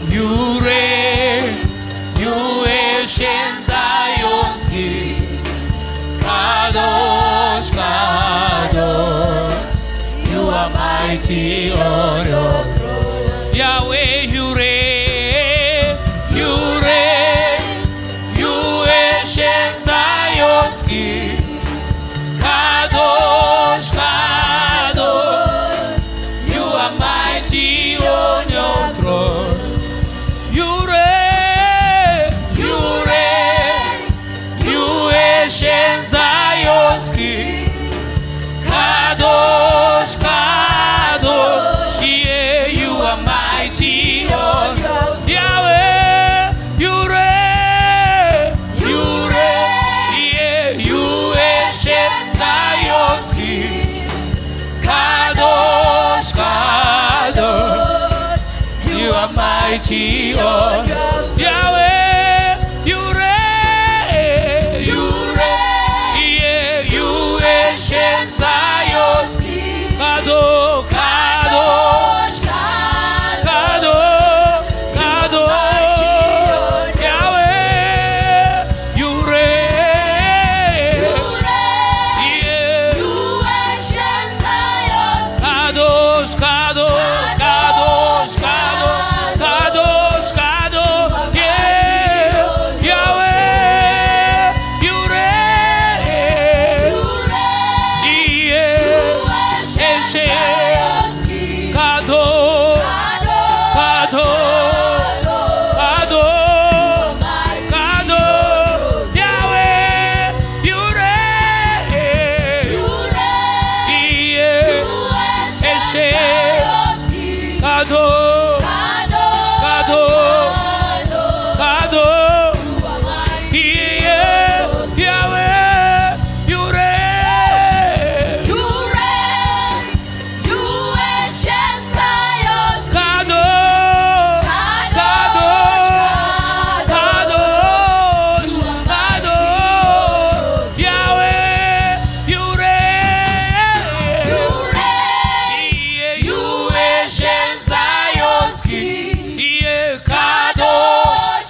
You reign, you ancient Zion's King. Kadosh, Kadosh, you are mighty on your throne. Yahweh, you reign, you reign, you ancient Zion's King. Kadosh, Kadosh, you are mighty on your throne. You reign, you reign, you ancient Zion's King. Kadosh, Kadosh, yeah, you are mighty on Yahweh, you reign, you reign, yeah, you ancient Zion's King. Kadosh, Kadosh, you are mighty on Yahweh, you reign, you reign, yeah, you ancient Zion's King. Kadosh, Kadosh, Kadosh, Kadosh, Yahweh, you reign, yeah, Kadosh, Kadosh, Kadosh, Kadosh, Kadosh, Kadosh, yeah, Yahweh, you reign, yeah, Kadosh, Kadosh, Kadosh, Kadosh, Yahweh, you reign, yeah, Kadosh, Kadosh, Kadosh, yeah, Yahweh, you reign, Kadosh, Kadosh, Kadosh, Kadosh, Yahweh, you reign, yeah, you ancient Zion's King, yeah, Kadosh,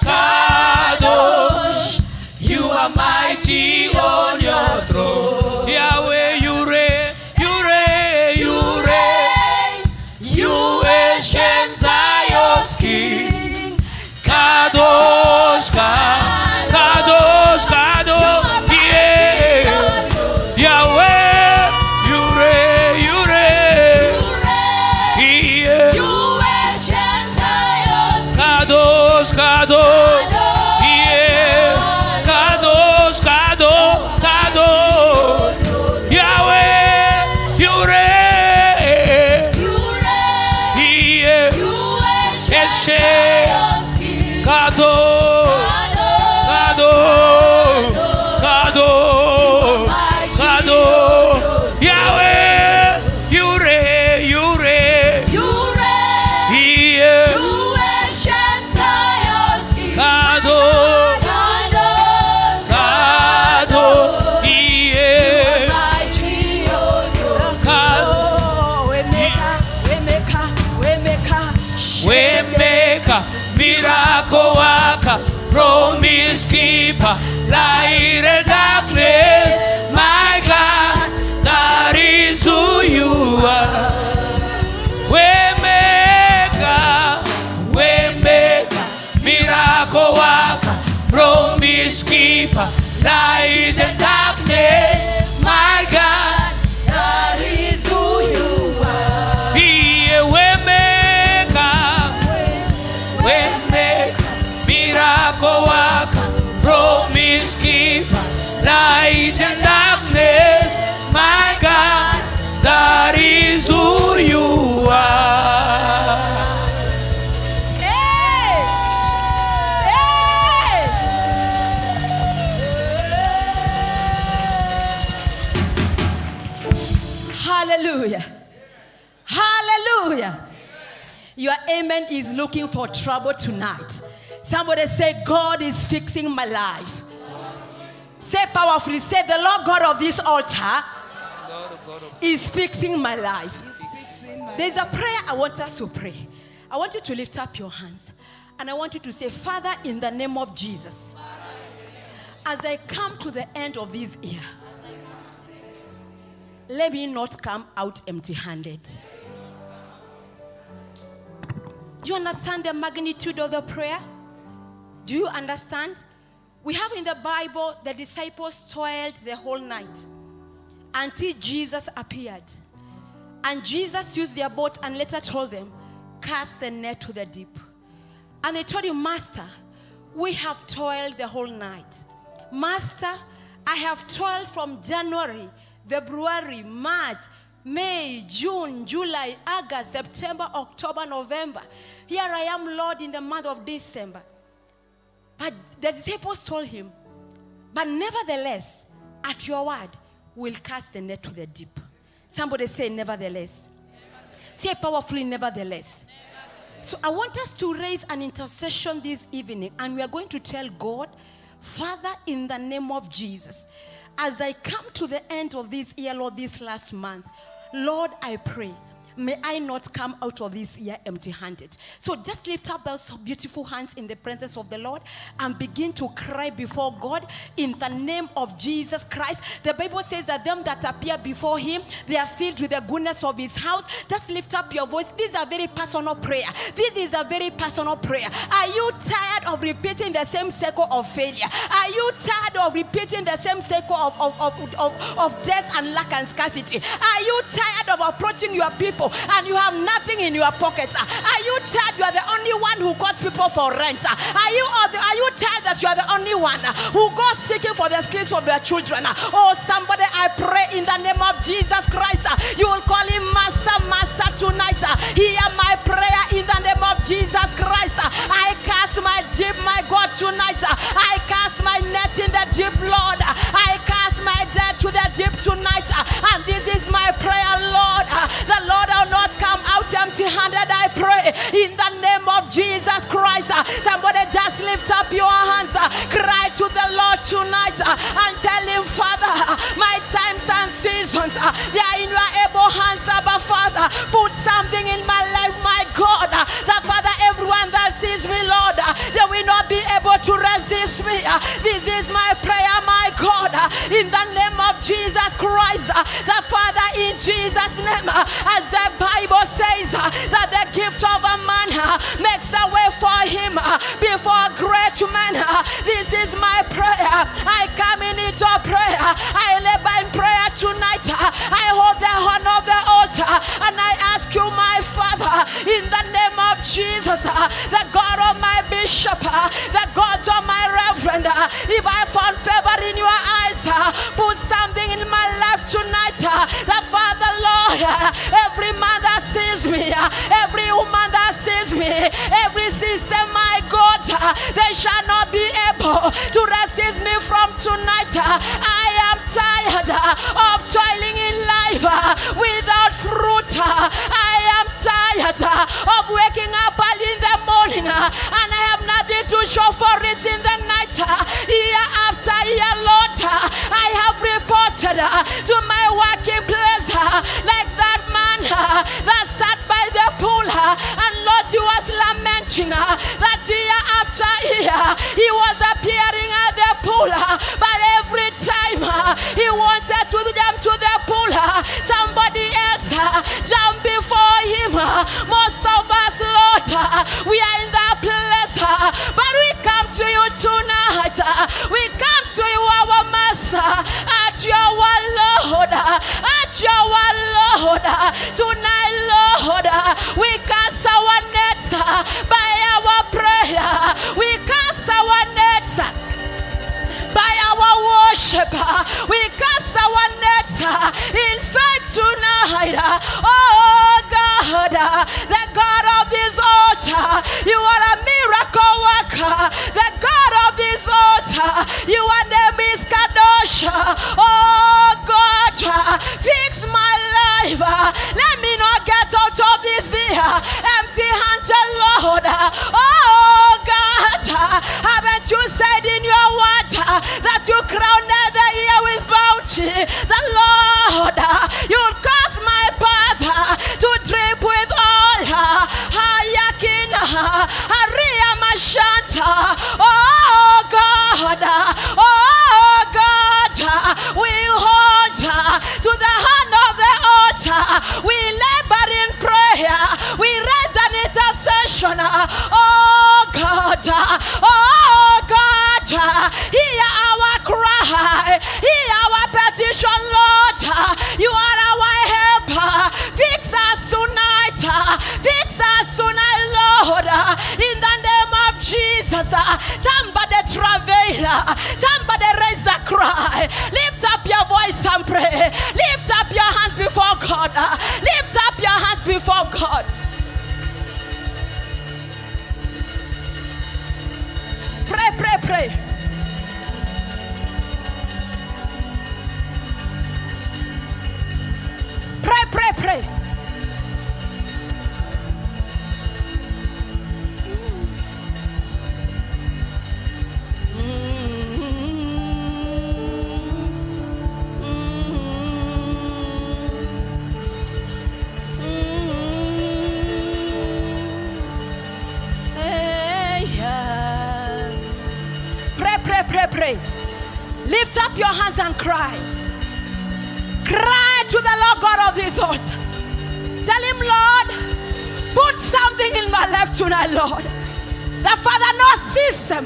Kadosh, you are mighty on your throne. Yahweh, you reign, you reign, you reign, you ancient Zion's King. Kadosh, Kadosh, Kadosh, yeah, Yahweh, you reign, you reign, yeah, Kadosh, Kadosh, yeah, Kadosh, Kadosh, Kadosh, Yahweh, you reign, yeah, Kadosh, Kadosh, Kadosh, Kadosh, Yahweh, you reign, you reign, yeah, Kadosh, Kadosh, yeah, Waymaker, miracle worker, promise keeper, light in darkness, my God, that is who you are. Waymaker, Waymaker, miracle worker, promise keeper, light in darkness, my God, That is who you are. be a Waymaker, Waymaker, miracle worker, promise keeper, light in darkness, my God, that is who you are. Hey! Hey! Hallelujah. Hallelujah. Your amen is looking for trouble tonight. Somebody say, God is fixing my life. Say powerfully, say the Lord God of this altar is fixing my life. There's a prayer I want us to pray. I want you to lift up your hands. And I want you to say, Father, in the name of Jesus, as I come to the end of this year, let me not come out empty-handed. Do you understand the magnitude of the prayer? Do you understand? We have in the Bible, the disciples toiled the whole night until Jesus appeared. And Jesus used their boat and later told them, cast the net to the deep. And they told him, Master, we have toiled the whole night. Master, I have toiled from January, February, March, May, June, July, August, September, October, November. Here I am, Lord, in the month of December. But the disciples told him, but nevertheless, at your word, we'll cast the net to the deep. Somebody say, nevertheless. Say powerfully, nevertheless. So I want us to raise an intercession this evening, and we are going to tell God, Father, in the name of Jesus, as I come to the end of this year, Lord, this last month, Lord, I pray, may I not come out of this year empty-handed. So just lift up those beautiful hands in the presence of the Lord and begin to cry before God in the name of Jesus Christ. The Bible says that them that appear before him, they are filled with the goodness of his house. Just lift up your voice. This is a very personal prayer. This is a very personal prayer. Are you tired of repeating the same cycle of failure? Are you tired of repeating the same cycle of death and lack and scarcity? Are you tired of approaching your people and you have nothing in your pocket? Are you tired you are the only one who calls people for rent? Are you tired that you are the only one who goes seeking for the skills of their children? Oh, somebody, I pray in the name of Jesus Christ, you will call him Master, Master tonight. Hear my prayer in the name of Jesus Christ. I cast my deep, my God, tonight. I cast my net in the deep, Lord. I cast my debt to the deep tonight. And this is my prayer, Lord. The Lord will not come out empty-handed, I pray, in the name of Jesus Christ. Somebody just lift up your hands, cry to the Lord tonight, and tell him, Father, my times and seasons, they are in your able hands, Abba Father. Put something in my life, my God, that Father, everyone that sees me, Lord, they will not be able to resist me. This is my prayer, my God, in the name of Jesus Christ, the Father, in Jesus' name, as the Bible says that the gift of a man makes a way for him before great men. This is my prayer. I come in into prayer. I labor in prayer tonight. I hold the horn of the altar and I ask you, my Father, in the name of Jesus, the God of my bishop, the God of my reverend, if I found favor in your eyes, put something in my life tonight. The Father, Lord, every man that sees me, every woman that sees me, every system, my God, they shall not be able to resist me from tonight. I am tired of toiling in life without fruit. I am tired of waking up early in the morning and I have nothing to show for it in the night. Year after year, Lord, I have reported to my working place like that man that sat by the pool, and Lord, you was lamenting that year after year he was appearing at the pool, but every time he wanted to jump to the pool, somebody else jumped before him. Most of us, Lord, we are in that place, but we come to you tonight. We come to you, our Master, at your word, Lord, at your word, Lord. Tonight, Lord, we cast our nets by our prayer. We cast our nets by our worship. We cast our nets in faith tonight. Oh God, the God of this altar, you are a miracle worker. The God of this altar, your name is Kadosh. Oh God, fix my life. Let me not get out of this year empty-handed, Lord. Oh God, haven't you said in your word that you crowned the year with bounty? The Lord, you'll cause my path to drip with petition. Oh God, oh God, hear our cry, hear our petition, Lord. You are our helper. Fix us tonight, fix us tonight, Lord, in the name of Jesus. Somebody travail, somebody raise a cry. Lift up your voice and pray. Lift up your hands before God. Lift up your hands before God. Pray, pray, pray. Pray, pray, pray. Pray. Lift up your hands and cry. Cry to the Lord God of this altar. Tell him, Lord, put something in my life tonight, Lord. The Father, no system,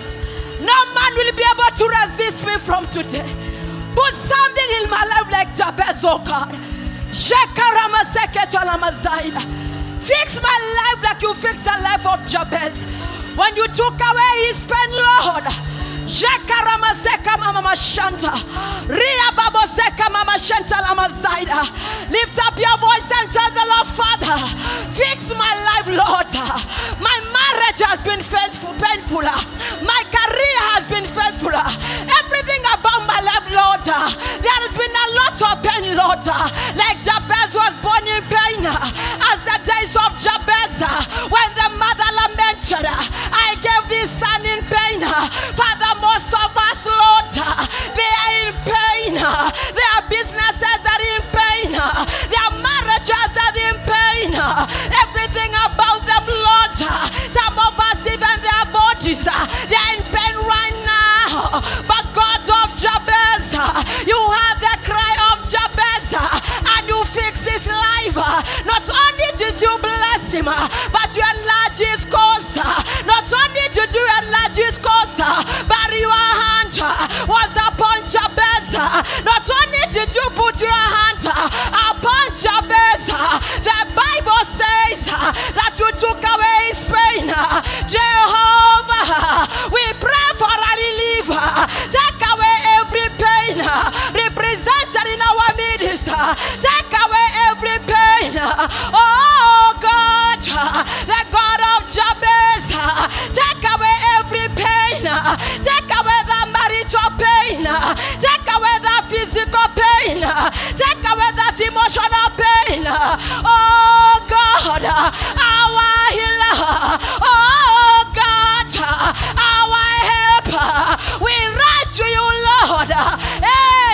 no man will be able to resist me from today. Put something in my life like Jabez, oh God. Fix my life like you fixed the life of Jabez. When you took away his pain, Lord. Jekaramaseka mama mashanta, Ria baboseka mama shanta lamazaida. Lift up your voice and tell the Lord, Father, fix my life, Lord. My marriage has been painful. My career has been faithful. Everything about my life, Lord, there has been a lot of pain, Lord. Like Jabez was born in pain, as the days of Jabez, when the mother lamented, I gave this son in pain. Father, most of us, Lord, they are in pain. Their businesses are in pain. Their marriages are in pain. Everything about them, Lord. Some of us, even their bodies, they are in pain right now. But God of Jabez, you heard the cry of Jabez, and you fixed his life. Not only did you bless him, but you enlarged his cause. Not only did you enlarge his cause, but your hand was upon Jabez. Not only did you put your hand upon Jabez, the Bible says that you took away his pain. Jehovah, we pray for a relief. Take away every pain represented in our midst. Take away every pain. Oh God, the God of Jabez, take away every pain. Take away the marital pain. Take away the physical pain. Take away that emotional pain. Oh God, our healer. Oh God, our helper. We run to you, Lord.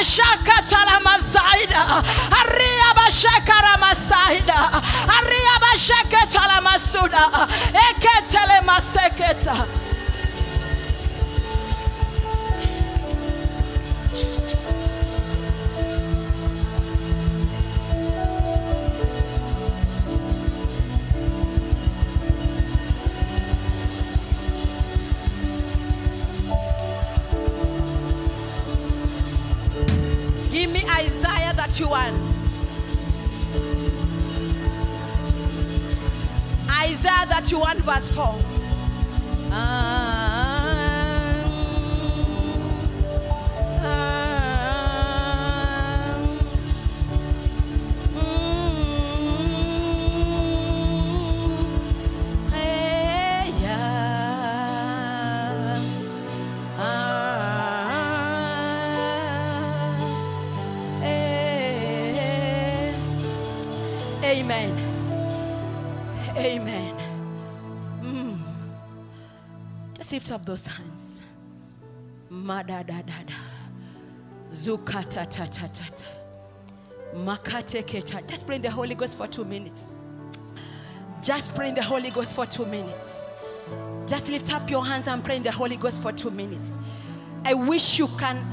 Shakatala Mazaida. Ariaba Shakara Masaida. Ariaba Shakatala Masuda. Eketele Maseketa. Give me Isaiah 31. Isaiah 31 verse 4. Amen. Amen. Just lift up those hands. Madadadada. Zukata tata tata. Makate keta. Just pray in the Holy Ghost for 2 minutes. Just pray in the Holy Ghost for 2 minutes. Just lift up your hands and pray in the Holy Ghost for 2 minutes. I wish you can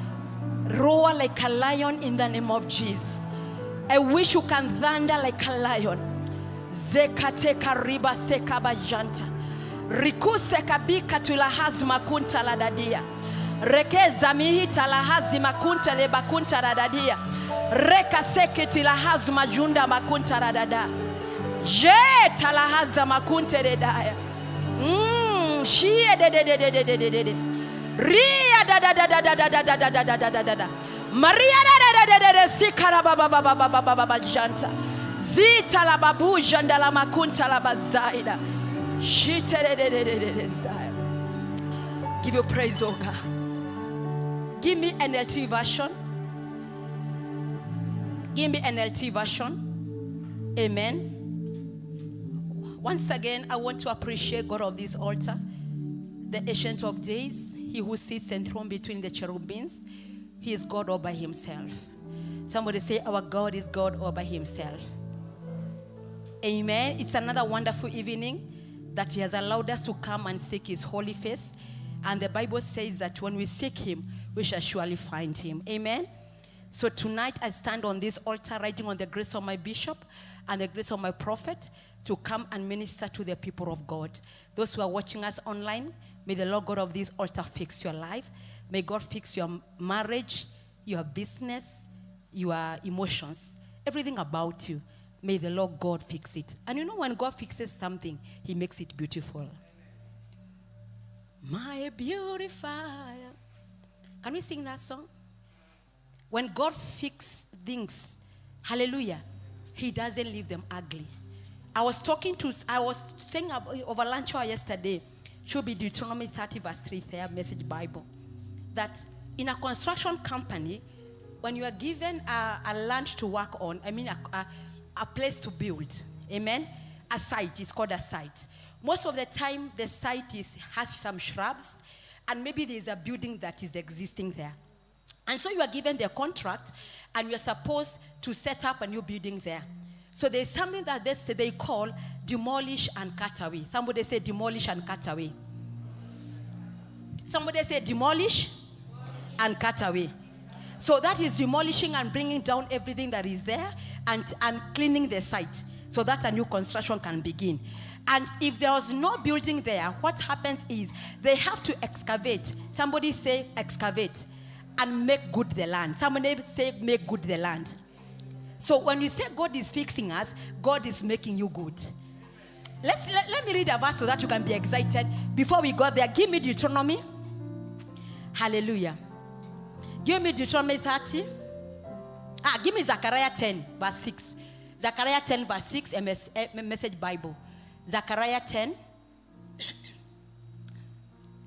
roar like a lion in the name of Jesus. I wish you can thunder like a lion. Zekate kariba sekaba janta. Rikuse kabika tulahaz makunta la dadia. Rekeza mihita lahazi makunta le bakunta la dadia. Reka seke tilahaz majunda makunta la dada. Je talahaza makunta le daya. Shie de. Ria da. Maria da sikara baba janta. Zita la babu janda la makunta la bazaida. Give you praise, oh God. Give me NLT version. Give me NLT version. Amen. Once again, I want to appreciate God of this altar, the Ancient of Days, He who sits enthroned between the cherubims. He is God all by Himself. Somebody say, our God is God all by Himself. Amen. It's another wonderful evening that He has allowed us to come and seek His holy face. And the Bible says that when we seek Him, we shall surely find Him. Amen. So tonight I stand on this altar, writing on the grace of my bishop and the grace of my prophet to come and minister to the people of God. Those who are watching us online, may the Lord God of this altar fix your life. May God fix your marriage, your business, your emotions, everything about you. May the Lord God fix it. And you know, when God fixes something, He makes it beautiful. My beautifier. Can we sing that song? When God fixes things, hallelujah, He doesn't leave them ugly. I was saying over lunch hour yesterday, should be Deuteronomy 30 verse 3 there, Message Bible, that in a construction company, when you are given a land to work on, a place to build, amen, a site, it's called a site. Most of the time, the site has some shrubs, and maybe there's a building that is existing there. And so you are given the contract, and you're supposed to set up a new building there. So there's something that they call demolish and cut away. Somebody say demolish and cut away. Somebody say demolish and cut away. So that is demolishing and bringing down everything that is there and cleaning the site so that a new construction can begin. And if there was no building there, what happens is they have to excavate. Somebody say excavate and make good the land. Somebody say make good the land. So when we say God is fixing us, God is making you good. Let me read a verse so that you can be excited. Before we go there, give me Deuteronomy. Hallelujah. Give me Deuteronomy 30. Give me Zechariah 10 verse 6. Zechariah 10 verse 6, a Message Bible. Zechariah 10.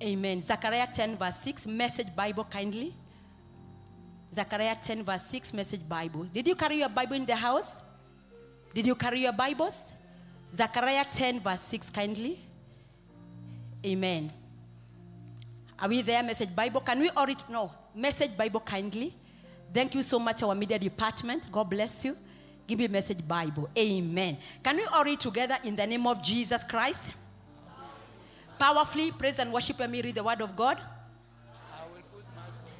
Amen. Zechariah 10 verse 6, Message Bible kindly. Zechariah 10 verse 6, Message Bible. Did you carry your Bible in the house? Did you carry your Bibles? Zechariah 10 verse 6 kindly. Amen. Are we there, Message Bible? Can we all read? No. Message Bible kindly. Thank you so much, our media department. God bless you. Give me Message Bible. Amen. Can we all read together in the name of Jesus Christ? Powerfully praise and worship. Let me read the word of God.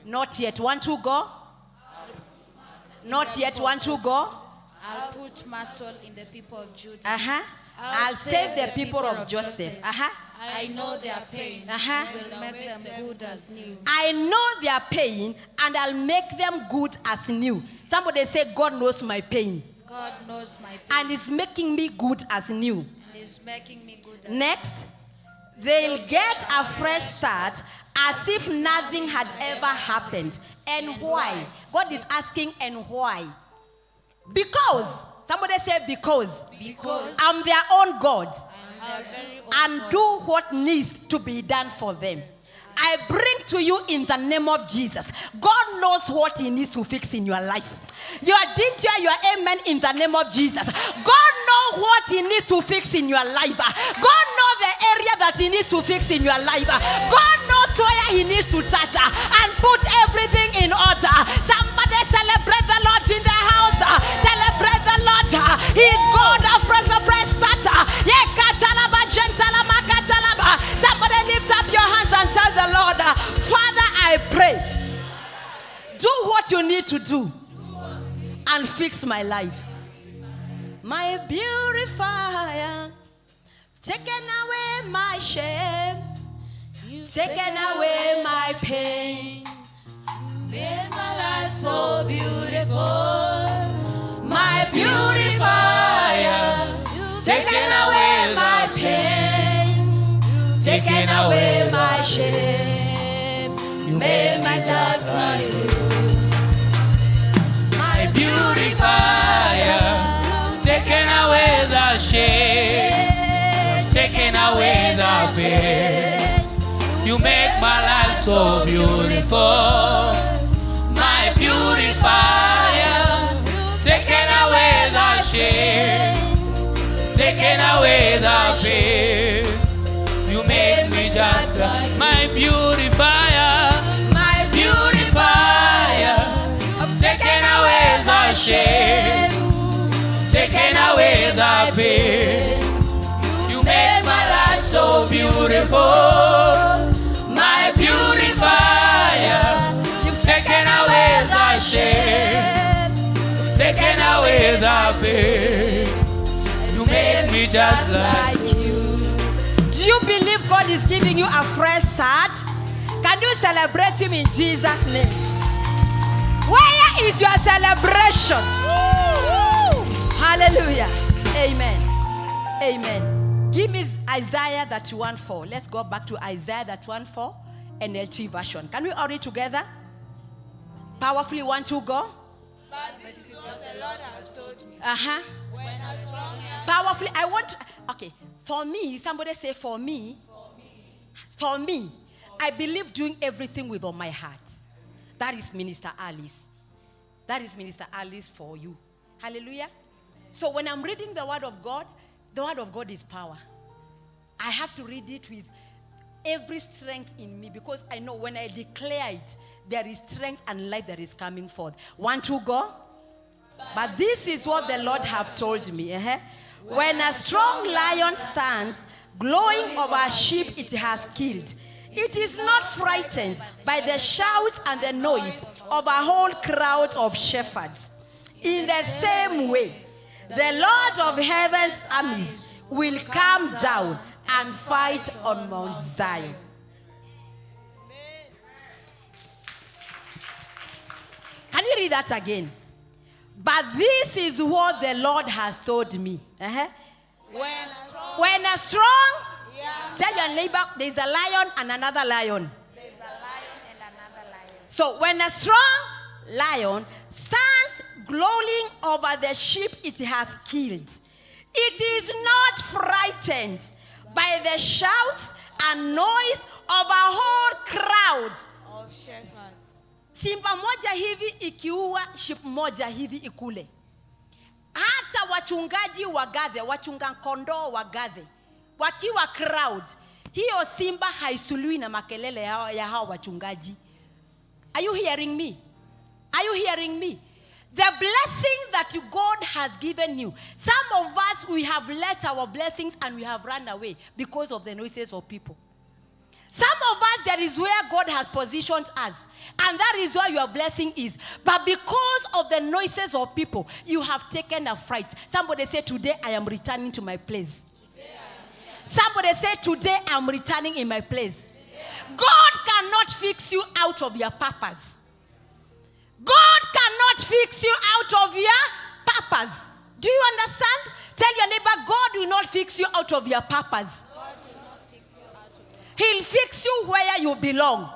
Not yet. 1, 2, go. Not yet. 1, 2, go. I'll put muscle in the people of Judah. I'll save the people of Joseph. I know their pain. Will make them good as new. I know their pain, and I'll make them good as new. Somebody say, God knows my pain. God knows my pain. And is making me good as new. And is making me good as Next, they'll get a fresh start as if nothing had ever happened. And why? God is asking, and why? Because. Somebody say because. Because I'm their own God. I'm their very own And God. do what needs to be done for them. I bring to you in the name of Jesus. God knows what He needs to fix in your life. You are dinner, your amen in the name of Jesus. God knows what He needs to fix in your life. God knows the area that He needs to fix in your life. God knows where He needs to touch and put everything in order. Somebody celebrate the Lord in the house. Celebrate the Lord. He is God, a fresh starter. Somebody lift up your hands and tell the Lord, Father, I pray, do what you need to do and fix my life. My beautifier, taken away my shame, taken away my pain, made my life so beautiful. My purifier, taken away my pain, taken away my shame, you made me just like you. My purifier, taking away the shame, taking away the pain. You make my life so beautiful. My purifier, taking away the shame, taking away the pain. You made me just like my purifier, my purifier. I'm taking away the shame, taking away the pain. You made my life so beautiful. My purifier, you've taken away the shame, taken away the pain. You made me just like you. Do you believe God is giving you a fresh start? Can you celebrate Him in Jesus' name? Where is your celebration? Hallelujah. Amen. Amen. Give me Isaiah 31:4. Let's go back to Isaiah 31:4, NLT version. Can we all read together? Powerfully, 1, 2, go. But this is what the Lord has told me. When a strong hand Powerfully, I want. Okay, for me, somebody say for me. For me, I believe doing everything with all my heart. That is Minister Alice. That is Minister Alice for you. Hallelujah. So when I'm reading the Word of God is power. I have to read it with every strength in me because I know when I declare it, there is strength and life that is coming forth. 1, 2, go. But this is what the Lord has told me. When a strong lion stands, glowing over a sheep it has killed, it is not frightened by the shouts and the noise of a whole crowd of shepherds. In the same way, the Lord of heaven's armies will come down and fight on Mount Zion. Can you read that again? But this is what the Lord has told me. When a strong, tell your neighbor, there's a lion and another lion. There's a lion and another lion. So when a strong lion stands glowing over the sheep it has killed, it is not frightened by the shouts and noise of a whole crowd Of shepherds. Simba moja hivi ikiua sheep moja hivi ikule. Hata wachungaji wagathe, wachunga kondoo wagathe, wakiwa crowd, hiyo simba haisului na makelele ya hao wachungaji. Are you hearing me? Are you hearing me? The blessing that God has given you. Some of us, we have let our blessings and we have run away because of the noises of people. Some of us, that is where God has positioned us. And that is where your blessing is. But because of the noises of people, you have taken a fright. Somebody say, today I am returning to my place. Somebody say, today I am returning in my place. God cannot fix you out of your purpose. God cannot fix you out of your purpose. Do you understand? Tell your neighbor, God will not fix you out of your purpose. God will not fix you out of your He'll fix you where you belong.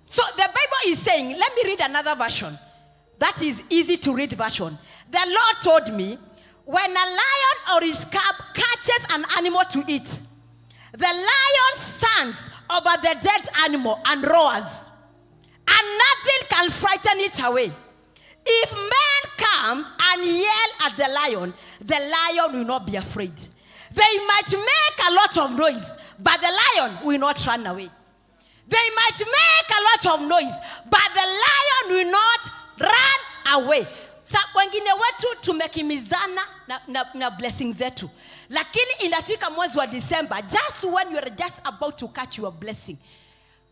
So the Bible is saying, let me read another version. That is easy to read version. The Lord told me, when a lion or his cub catches an animal to eat, the lion stands over the dead animal and roars. And nothing can frighten it away. If men come and yell at the lion will not be afraid. They might make a lot of noise, but the lion will not run away. They might make a lot of noise, but the lion will not run away. Sa wengine wetu tumekimizana na blessings zetu. Lakini inafika mwezi wa December, just when you are just about to catch your blessing,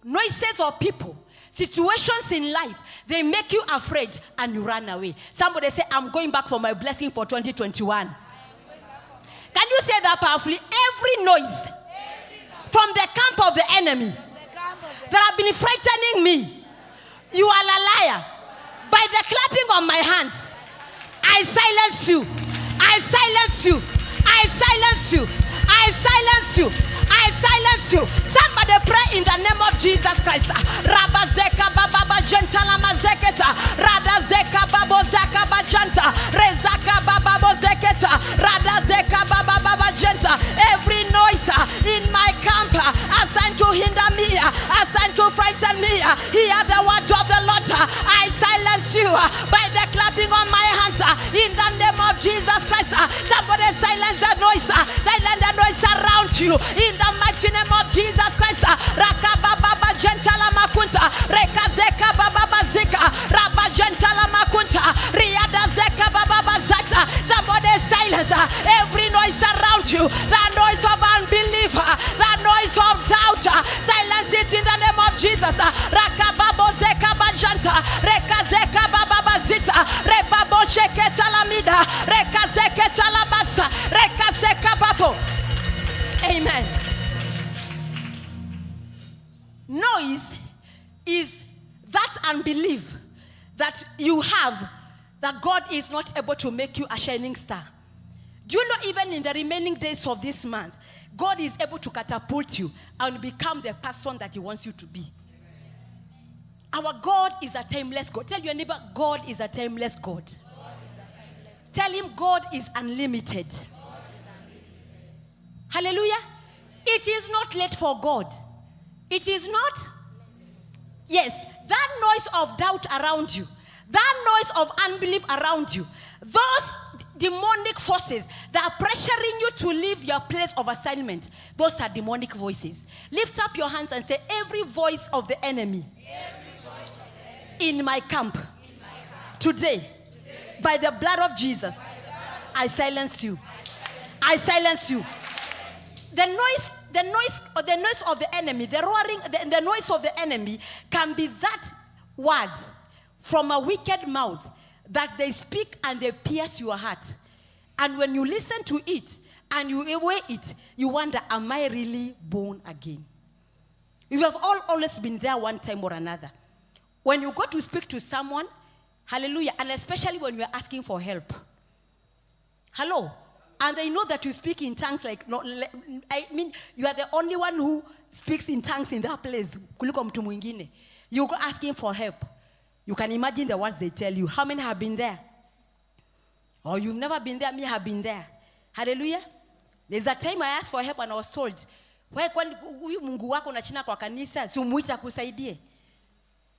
noises of people, situations in life, they make you afraid and you run away. Somebody say, I'm going back for my blessing for 2021. Can you say that powerfully? Every noise from the camp of the enemy that have been frightening me, you are a liar. By the clapping of my hands, I silence you. I silence you. I silence you. I silence you. I silence you. Somebody pray in the name of Jesus Christ. Rabazeka baba gentala mazeketa. Radazeka babo zaka bajanta. Rezaka baba zeketa. Radazeka baba genta. Every noise in my camp assigned to hinder me, assigned to frighten me, hear the words of the Lord. I silence you by the clapping of my hands in the name of Jesus Christ. Somebody silence the noise. Silence the noise around you in the mighty name of Jesus Christ. Rakababa gentala makunta. Rekazeka baba zika. Rabba gentala makunta. Riada zeka baba zata. Somebody silence every noise around you. The noise of unbelief. The noise of doubt. Silence it in the name of Jesus. Rakababo zeka bajanta. Rekazeka baba zita. Rebabo cheke chalamida. Rekazeke chalabasa. Rekazeka babo. Amen. Noise is that unbelief that you have that God is not able to make you a shining star. Do you know even in the remaining days of this month, God is able to catapult you and become the person that He wants you to be? Our God is a timeless God. Tell your neighbor, God is a timeless God. Tell him God is unlimited. Hallelujah. It is not late for God. It is not. Yes, that noise of doubt around you, that noise of unbelief around you, those demonic forces that are pressuring you to leave your place of assignment, those are demonic voices. Lift up your hands and say, every voice of the enemy in my camp today, by the blood of Jesus, I silence you. I silence you. The noise of the enemy, the roaring, the noise of the enemy can be that word from a wicked mouth that they speak and they pierce your heart. And when you listen to it and you weigh it, you wonder, am I really born again? You have always been there one time or another. When you go to speak to someone, hallelujah, and especially when you are asking for help. Hello. And they know that you speak in tongues like, no, I mean, you are the only one who speaks in tongues in that place. You go asking for help. You can imagine the words they tell you. How many have been there? Or you've never been there, me have been there. Hallelujah. There's a time I asked for help and I was told, huyu Mungu wako unachina kwa kanisa, si umuita akusaidie.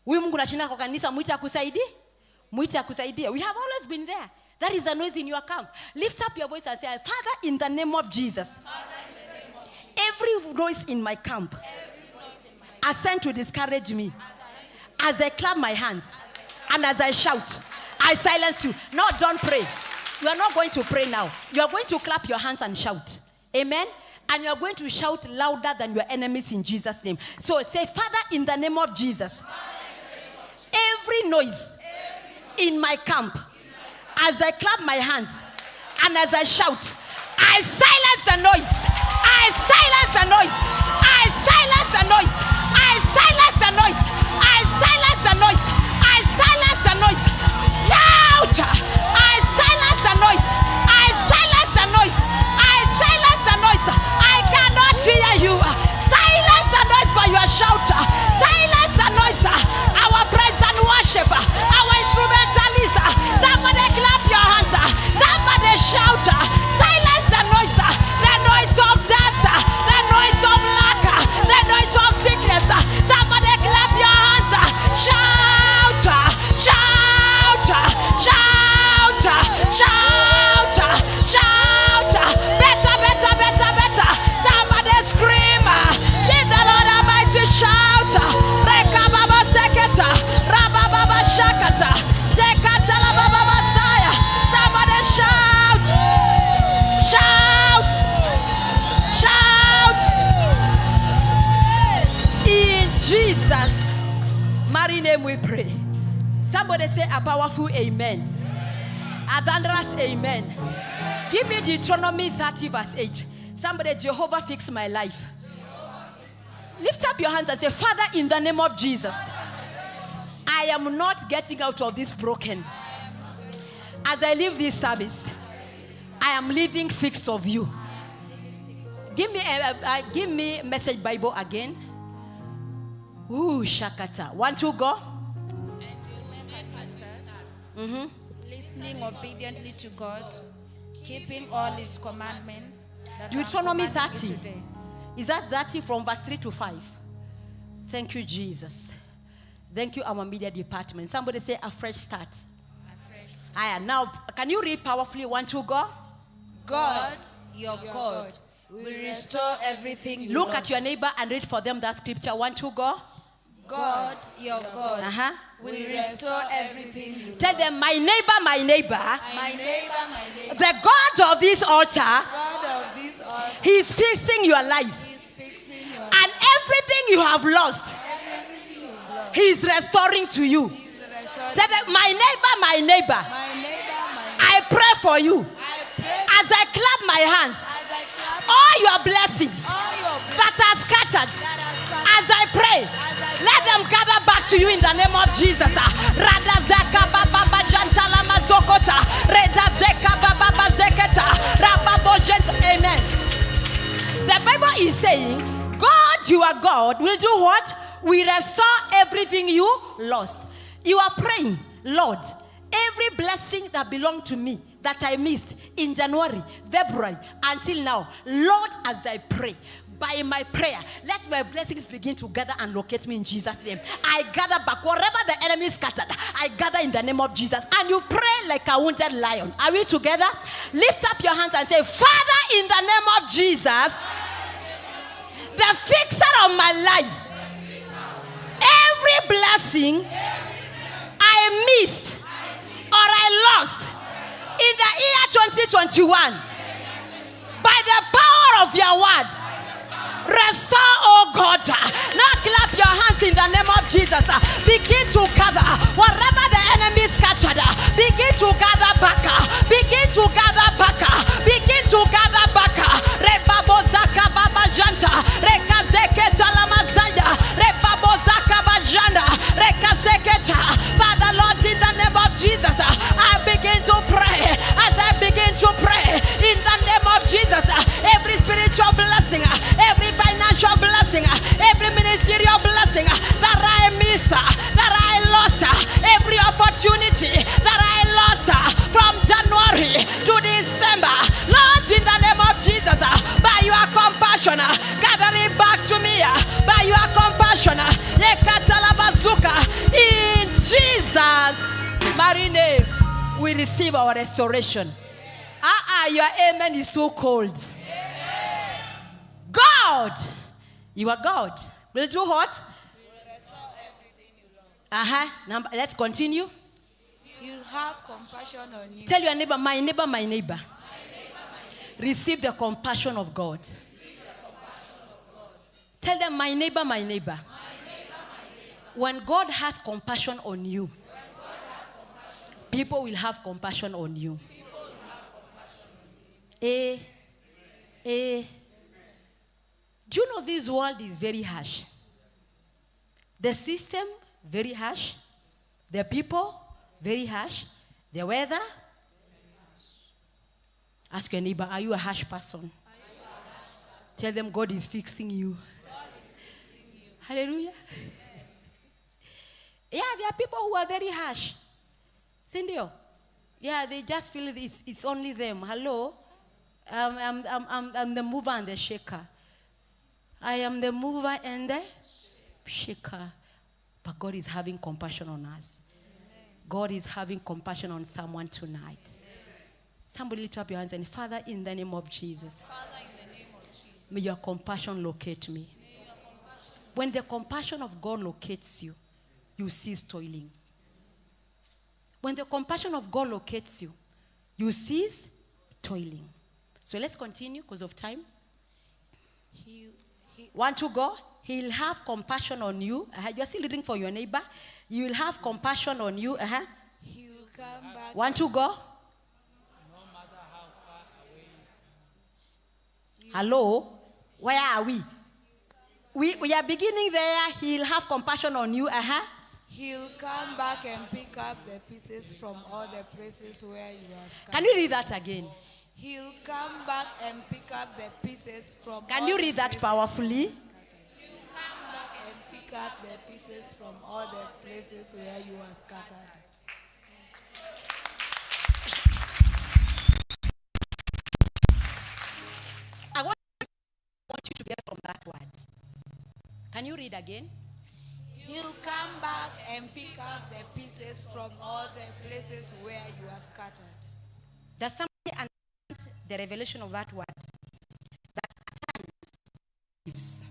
Huyu Mungu unachina kwa kanisa, umuita akusaidie? Muita akusaidie. We have always been there. That is a noise in your camp. Lift up your voice and say, Father, in the name of Jesus, every noise in my camp are sent to discourage me. As I clap my hands and as I shout, I silence you. No, don't pray. You are not going to pray now. You are going to clap your hands and shout. Amen? And you are going to shout louder than your enemies in Jesus' name. So say, Father, in the name of Jesus, every noise in my camp, as I clap my hands and as I shout, I silence the noise. I silence the noise. I silence the noise. I silence the noise. I silence the noise. I silence the noise. Shout! I silence the noise. I silence the noise. I silence the noise. I cannot hear you. Silence the noise for your shout. Silence the noise. Our praise and worship. Our instrumentalist. Somebody clap your hands. Somebody shout. Silence the noise. The noise of death. The noise of lack. The noise of sickness. Somebody clap your hands. Shout. Shout. Shout. Shout. Shout. Better, better, better, better. Somebody scream. Give the Lord a mighty shout. Rekababa seketa. Rabababa shakata. Dekatala baba saya. Somebody shout. Shout. Shout. In Jesus' mighty name we pray. Somebody say a powerful amen. A thunderous amen. Give me Deuteronomy 30 verse 8. Somebody, Jehovah fix my life. Lift up your hands and say, Father, in the name of Jesus, I am not getting out of this broken. As I leave this service, I am living fixed of you. Give me Message Bible again. Ooh, Shakata. 1, 2, go. And you make a pastor listening obediently to God, keeping all His commandments. Deuteronomy 30. Is that 30 from verse 3 to 5? Thank you, Jesus. Thank you, our media department. Somebody say a fresh start. Now, can you read powerfully? 1, 2, go. God, your God, will restore everything you Look lost. at your neighbor and read for them that scripture. 1, 2, go. God, your God, will restore everything you Tell lost. them, my neighbor, My neighbor, the God of this altar, God of this altar, He is fixing your life. is fixing your And everything you have lost, everything you lost. He is restoring to you. He's restoring. Tell them, my neighbor, My neighbor, I pray for you. I pray As I clap my hands, as I clap all your blessings all your blessings that are scattered, that are scattered. as I pray, let them gather back to you in the name of Jesus. Radazeka baba jantala mazokota. Redazeka baba zeketa. Rababo gent. Amen. The Bible is saying, God, you are God, will do what? We restore everything you lost. You are praying, Lord, every blessing that belonged to me that I missed in January, February, until now, Lord, as I pray, by my prayer, let my blessings begin to gather and locate me in Jesus' name. I gather back wherever the enemy is scattered. I gather in the name of Jesus. And you pray like a wounded lion. Are we together? Lift up your hands and say, Father, in the name of Jesus, the fixer of my life, every blessing I missed or I lost in the year 2021, by the power of your word, restore, oh God. Now clap your hands in the name of Jesus. Begin to gather wherever the enemy is scattered. Begin to gather back. Begin to gather back. Begin to gather back. Rebabo zaka baba janta. Rekazeke talamazaya. Rebabo zaka bajanda. Rekazeketa. Father Lord, in the name of Jesus, I begin to pray. As I begin to pray, in the name of Jesus, every spiritual blessing, every financial blessing, every ministerial blessing that I missed, that I lost, every opportunity that I lost from January to December, Lord, in the name of Jesus, by your compassion, gather it back to me, by your compassion, in Jesus' mighty name, we receive our restoration. Your amen is so cold. God, you are God. Will do what? will restore everything you lost. Let's continue. You have compassion on you. Tell your neighbor, my neighbor, my neighbor. Receive the compassion of God. Tell them, my neighbor, my neighbor. When God has compassion on you, people will have compassion on you. Do you know this world is very harsh? The system, very harsh. The people, very harsh. The weather. Ask your neighbor, are you a harsh person? Tell them God is fixing you. Hallelujah. Yeah, there are people who are very harsh. Cindy, yeah, they just feel it's only them. Hello? I'm the mover and the shaker. I am the mover and the shaker. But God is having compassion on us. Amen. God is having compassion on someone tonight. Amen. Somebody lift up your hands and Father, in the name of Jesus, may your compassion locate me. When the compassion of God locates you, you cease toiling. When the compassion of God locates you, you cease toiling. So let's continue because of time. Want to go? He'll have compassion on you. You're still reading for your neighbor. You will have compassion on you. He will come back. Want to go? No matter how far Hello? Where are we? We are beginning there. He'll have compassion on you. He'll come back and pick up the pieces from all the places where you are scattered. Can you read that again? He'll come back and pick up the pieces from Can all you the read that places powerfully? He'll come back and pick up the pieces from all the places where you are scattered. I want you to get from that word. Can you read again? He'll come back and pick up the pieces from all the places where you are scattered. Does somebody understand the revelation of that word? That at times leaves.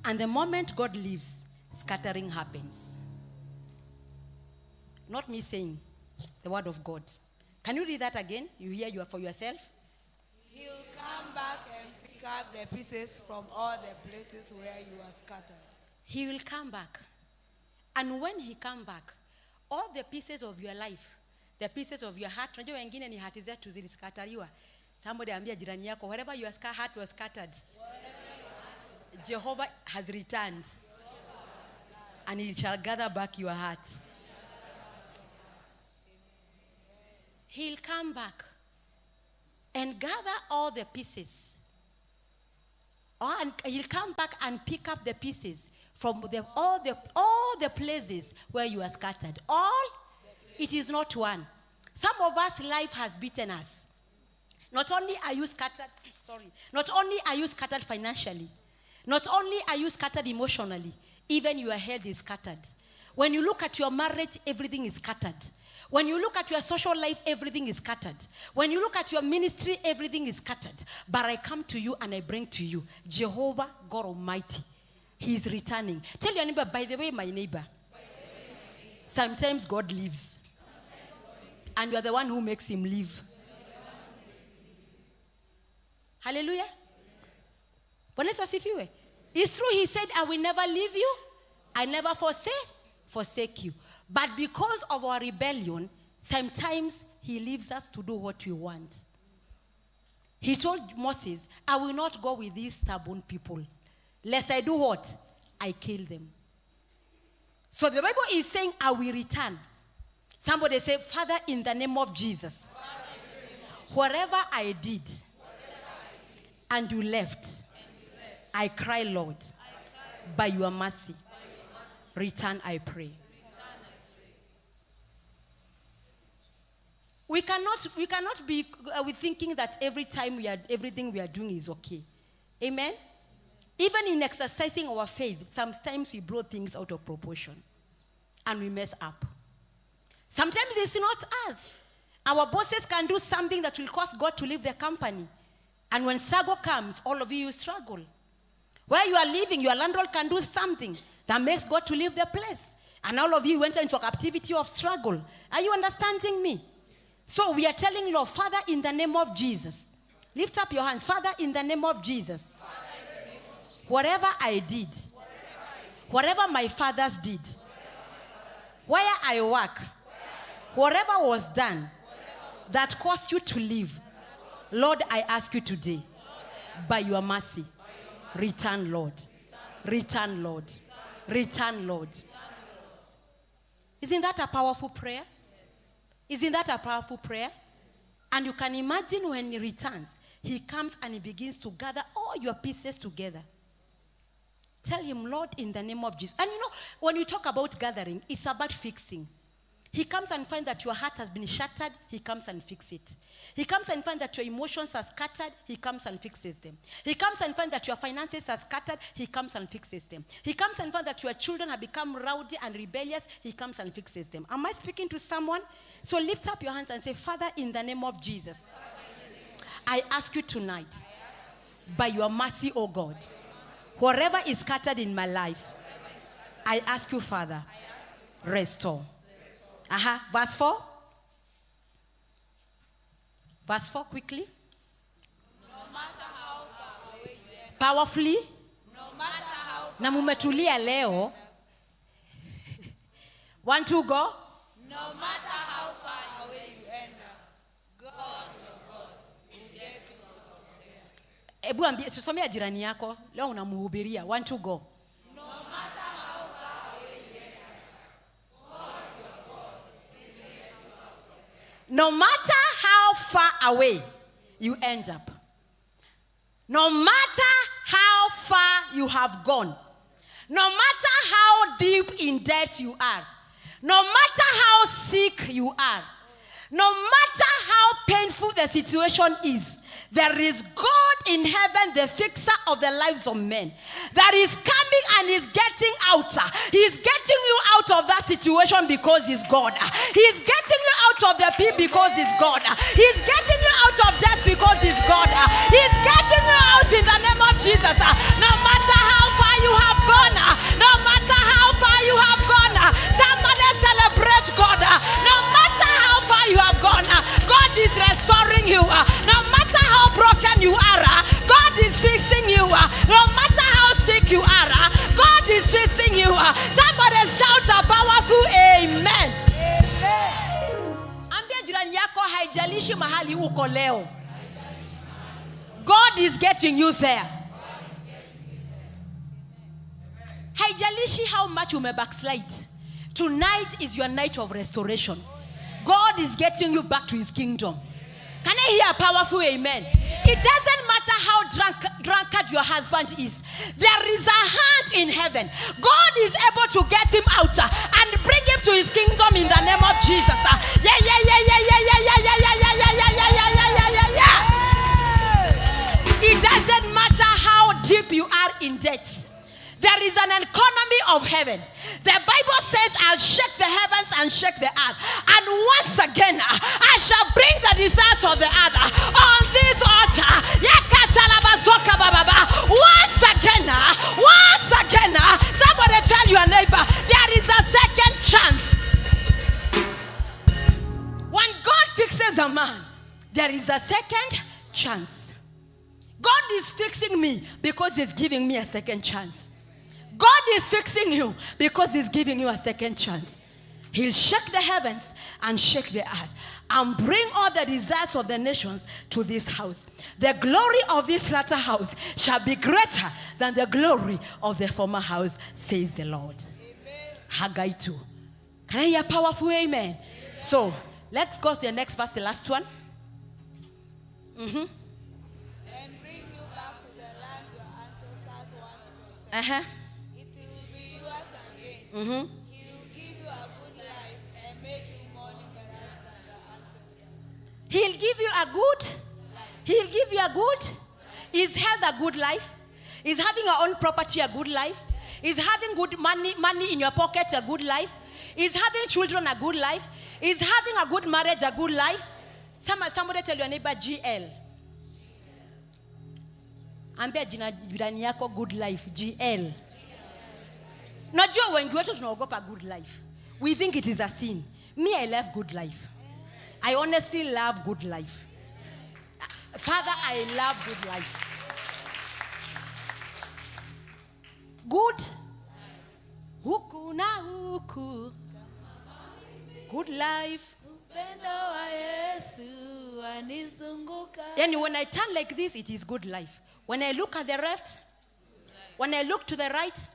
And the moment God leaves, scattering happens. Not me saying, the word of God. Can you read that again? You hear you are for yourself? He'll come back and pick up the pieces from all the places where you are scattered. He will come back. And when he come back, all the pieces of your life, the pieces of your heart, unajua wengine ni hati zetu ziliskatariwa. Somebody ambia jirani yako, wherever your heart was scattered, Jehovah has returned. And he shall gather back your heart. He'll come back and gather all the pieces. And he'll come back and pick up the pieces from all the places where you are scattered. It is not one. Some of us, life has beaten us. Not only are you scattered, not only are you scattered financially, not only are you scattered emotionally, even your health is scattered. When you look at your marriage, everything is scattered. When you look at your social life, everything is scattered. When you look at your ministry, everything is scattered. But I come to you and I bring to you Jehovah God Almighty. He is returning. Tell your neighbor, by the way, my neighbor, sometimes God leaves. And you are the one who makes him leave. Hallelujah. It's true, he said, I will never leave you. I never forsake you. But because of our rebellion, sometimes he leaves us to do what we want. He told Moses, I will not go with these stubborn people. Lest I do what? I kill them. So the Bible is saying, I will return. Somebody say, Father, in the name of Jesus, whatever I did, and you left, I cry, Lord, by your mercy, return, I pray. We cannot be thinking that every time everything we are doing is okay. Amen? Even in exercising our faith, sometimes we blow things out of proportion and we mess up. Sometimes it's not us. Our bosses can do something that will cause God to leave the company. And when struggle comes, all of you struggle. Where you are living, your landlord can do something that makes God to leave the place. And all of you went into a captivity of struggle. Are you understanding me? So we are telling Lord, Father, in the name of Jesus. Lift up your hands. Father, in the name of Jesus. Whatever I did, whatever my fathers did, where I work, whatever was done that caused you to leave, Lord, I ask you today, by your mercy, return, Lord. Return, Lord. Return, Lord. Isn't that a powerful prayer? Isn't that a powerful prayer? And you can imagine when he returns, he comes and he begins to gather all your pieces together. Tell him, Lord, in the name of Jesus. And you know, when you talk about gathering, it's about fixing. He comes and finds that your heart has been shattered. He comes and fixes it. He comes and finds that your emotions are scattered. He comes and fixes them. He comes and finds that your finances are scattered. He comes and fixes them. He comes and finds that your children have become rowdy and rebellious. He comes and fixes them. Am I speaking to someone? So lift up your hands and say, Father, in the name of Jesus, I ask you tonight, by your mercy, O God, whatever is scattered in my life, I ask you, Father, restore. Verse 4. Verse 4 quickly. No matter how far away you end, Powerfully. no matter how far Na mumetulia leo. 1, 2, go. no matter how far away you end up, God, your God, will get you out of there. Ebu ambie tusomea jirani yako leo unamhubiria. 1 to go. No matter how far away you end up. No matter how far you have gone. No matter how deep in debt you are. No matter how sick you are. No matter how painful the situation is. There is God in heaven, the fixer of the lives of men, that is coming and is getting out. He's getting you out of that situation because he's God. He's getting you out of the pit because he's God. He's getting you out of death because he's God. He's getting you out in the name of Jesus. No matter how far you have gone, no matter how far you have gone, somebody celebrate God. No matter how far you have gone, God is restoring you. No matter how broken you are, God is fixing you. No matter how sick you are, God is fixing you. Somebody shout a powerful amen. Ambia jirani yako haijalishi mahali uko leo. God is getting you there. Haijalishi how much you may backslide. Tonight is your night of restoration. God is getting you back to his kingdom. Can I hear a powerful amen? It doesn't matter how drunkard your husband is. There is a hand in heaven. God is able to get him out and bring him to his kingdom in the name of Jesus. It doesn't matter how deep you are in debt. There is an economy of heaven. The Bible says, I'll shake the heavens and shake the earth. And once again, I shall bring the desires of the earth on this altar. Once again, somebody tell your neighbor, there is a second chance. When God fixes a man, there is a second chance. God is fixing me because he's giving me a second chance. God is fixing you because he's giving you a second chance. He'll shake the heavens and shake the earth and bring all the desires of the nations to this house. The glory of this latter house shall be greater than the glory of the former house, says the Lord. Amen. Haggai 2. Can I hear a powerful amen? Amen? So, let's go to the next verse, the last one. And bring you back to the land your ancestors once possessed. He will give you a good life and make you more numerous than your ancestors. He'll give you a good. He'll give you a good. Is health a good life? Is having your own property a good life? Is having good money in your pocket a good life? Is having children a good life? Is having a good marriage a good life? Somebody tell your neighbor GL. Ambia jirani yako good life, GL. Najua wengi wetu tunaogopa good life. We think it is a sin. Me, I love good life. I honestly love good life. Father, I love good life. Good. Huku na huku. Good life. And when I turn like this, it is good life. When I look at the left, when I look to the right,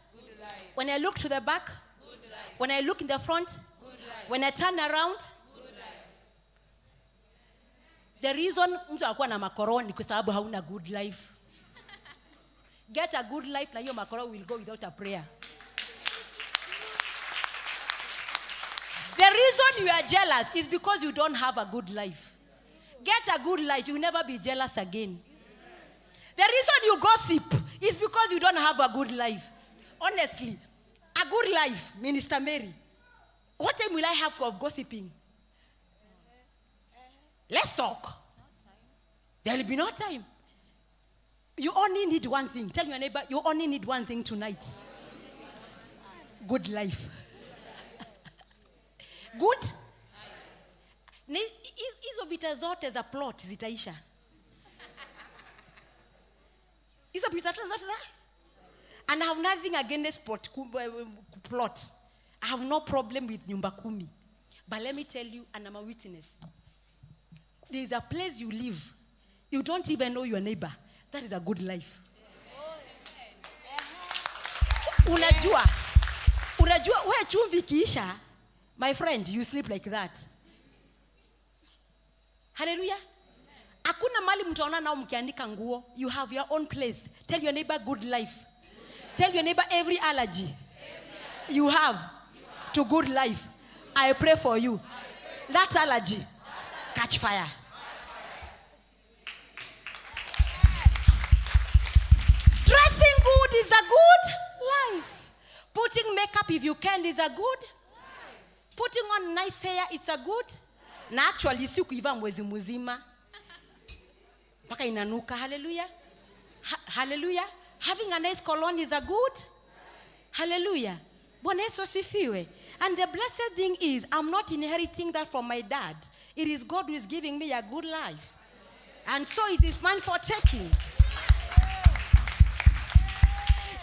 when I look to the back, when I look in the front, when I turn around, the reason mtu anakuwa na makoroni ni kwa sababu hauna good life. Get a good life na hiyo makoro will go without a prayer. The reason you are jealous is because you don't have a good life. Get a good life, you will never be jealous again. The reason you gossip is because you don't have a good life. Honestly, a good life, Minister Mary. What time will I have for gossiping? Let's talk. There will be no time. You only need one thing. Tell your neighbor, you only need one thing tonight. Good life. Good? Hizo vita zote za plot zitaisha. Hizo vita zote za? And I have nothing against plot. I have no problem with nyumba kumi. But let me tell you, and I'm a witness. There is a place you live. You don't even know your neighbor. That is a good life. Unajua wewe chumvi kiisha, my friend, you sleep like that. Hallelujah. Hakuna mali mtaona nao mkiandika nguo. You have your own place. Tell your neighbor good life. Tell your neighbor every allergy you have to good life, I pray for you. That allergy catch fire. Dressing good is a good life. Putting makeup if you can is a good. Putting on nice hair, it's a good. Na actually si kuiva mwezi mzima mpaka inanuka. Hallelujah. Hallelujah. Having a nice cologne is a good. Hallelujah. Bwana Yesu asifiwe. And the blessed thing is, I'm not inheriting that from my dad. It is God who is giving me a good life. And so it is mine for taking.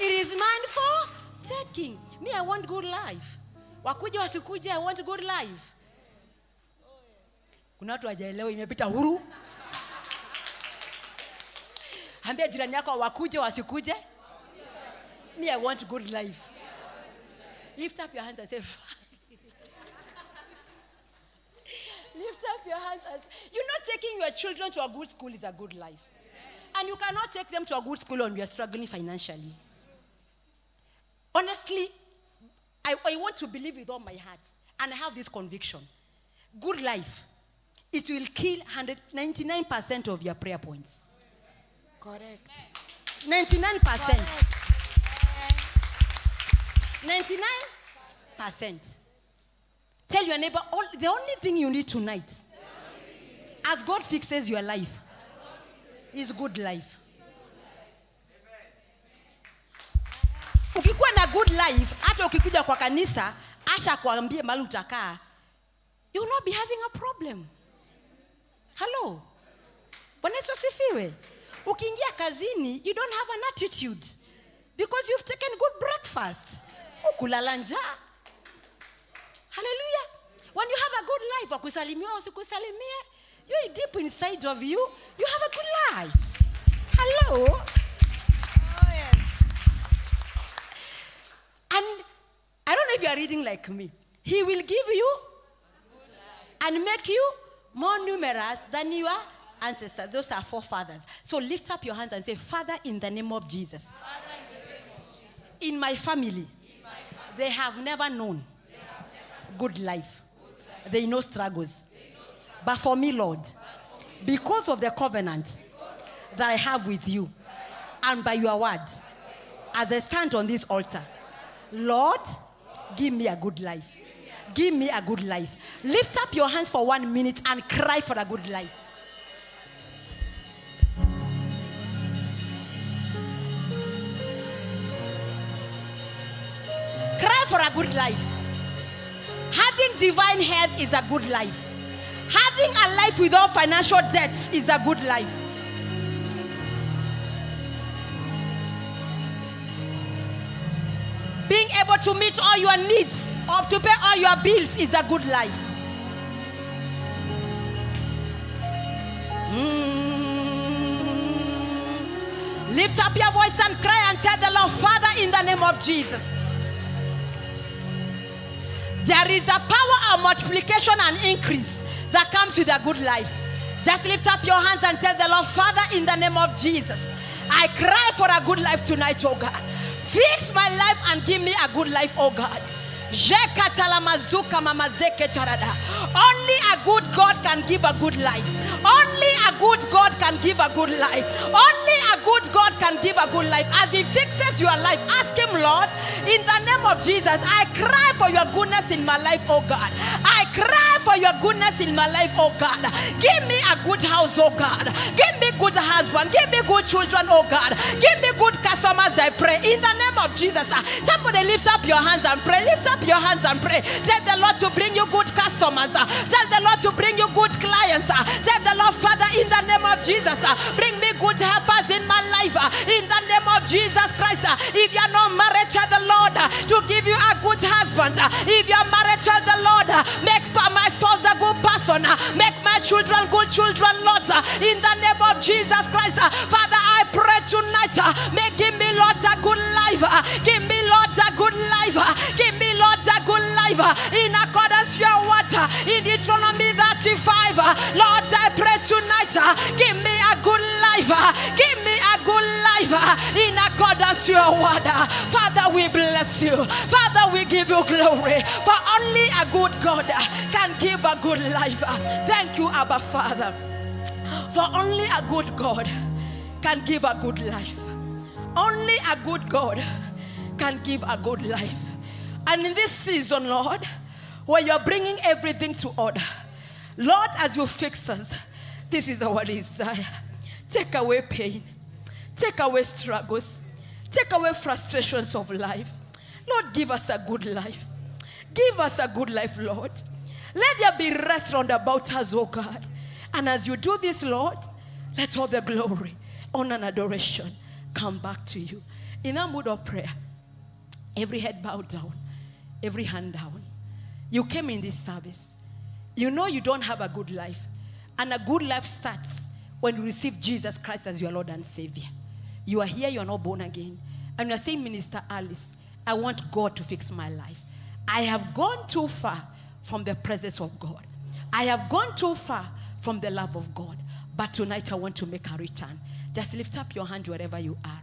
It is mine for taking. Me, I want good life. Wakuja wasikuje, I want good life. Kuna watu hawajaelewa, imepita huru. Ambia jirani yako wakuje wasikuje. Me, I want good life. Lift up your hands and say, lift up your hands and you're not taking your children to a good school is a good life. And you cannot take them to a good school when you are struggling financially. Honestly, I want to believe with all my heart, and I have this conviction. Good life, it will kill 99% of your prayer points. Correct. 99%. 99%. Tell your neighbor, the only thing you need tonight, as God fixes your life, is good life. Ukikuwa na good life, hata ukikuja kwa kanisa, asha kuambie mahali utakaa, you will not be having a problem. Hello. Bwana Yesu asifiwe. Ukiingia kazini, you don't have an attitude because you've taken good breakfast. Ukulala njaa. Hallelujah. When you have a good life, wakusalimia usikusalimie, you deep inside of you, you have a good life. Hello. Oh, yes. And I don't know if you are reading like me. He will give you and make you more numerous than your ancestors. Those are forefathers. So lift up your hands and say, Father, in the name of Jesus, in my family, they have never known good life. They know struggles. But for me, Lord, because of the covenant that I have with you and by your word, as I stand on this altar, Lord, give me a good life. Give me a good life. Lift up your hands for 1 minute and cry for a good life. Cry for a good life. Having divine health is a good life. Having a life without financial debts is a good life. Being able to meet all your needs or to pay all your bills is a good life. Lift up your voice and cry and tell the Lord, Father, in the name of Jesus, there is a power of multiplication and increase that comes with a good life. Just lift up your hands and tell the Lord, Father, in the name of Jesus, I cry for a good life tonight, oh God. Fix my life and give me a good life, oh God. Only a good God can give a good life. Only a good God can give a good life. Only a good God can give a good life. As He fixes your life, ask Him, Lord, in the name of Jesus, I cry for your goodness in my life, oh God. I cry for your goodness in my life, oh God. Give me a good house, oh God. Give me good husband. Give me good children, oh God. Give me good customers, I pray. In the name of Jesus. Somebody lift up your hands and pray. Lift up your hands and pray. Tell the Lord to bring you good customers. Tell the Lord to bring you good clients. Tell the Lord, Father, in the name of Jesus, bring me good helpers in my life. In the name of Jesus Christ. If you are not married, tell the Lord to give you a good husband. If you are married, tell the Lord, make my spouse a good person. Make my children good children, Lord. In the name of Jesus Christ. Father, I pray tonight. Give me, Lord, a good life. Give me, Lord, a good life. Give me, Lord, a good life. In accordance with your word. In Deuteronomy 35. Lord, I pray tonight. Give me a good life. Give me a good life. In accordance with your word. Father, we bless you. Father, we give you glory. For only a good God can give a good life. Thank you, Abba Father. For only a good God can give a good life. Only a good God can give a good life. And in this season, Lord, where you're bringing everything to order, Lord, as you fix us, this is our desire. Take away pain. Take away struggles. Take away frustrations of life. Lord, give us a good life. Give us a good life, Lord. Let there be rest round about us, oh God. And as you do this, Lord, let all the glory, honor, and adoration come back to you. In a mood of prayer, every head bowed down, every hand down. You came in this service. You know you don't have a good life. And a good life starts when you receive Jesus Christ as your Lord and Savior. You are here, you are not born again. And you are saying, Minister Alice, I want God to fix my life. I have gone too far from the presence of God. I have gone too far from the love of God. But tonight I want to make a return. Just lift up your hand wherever you are.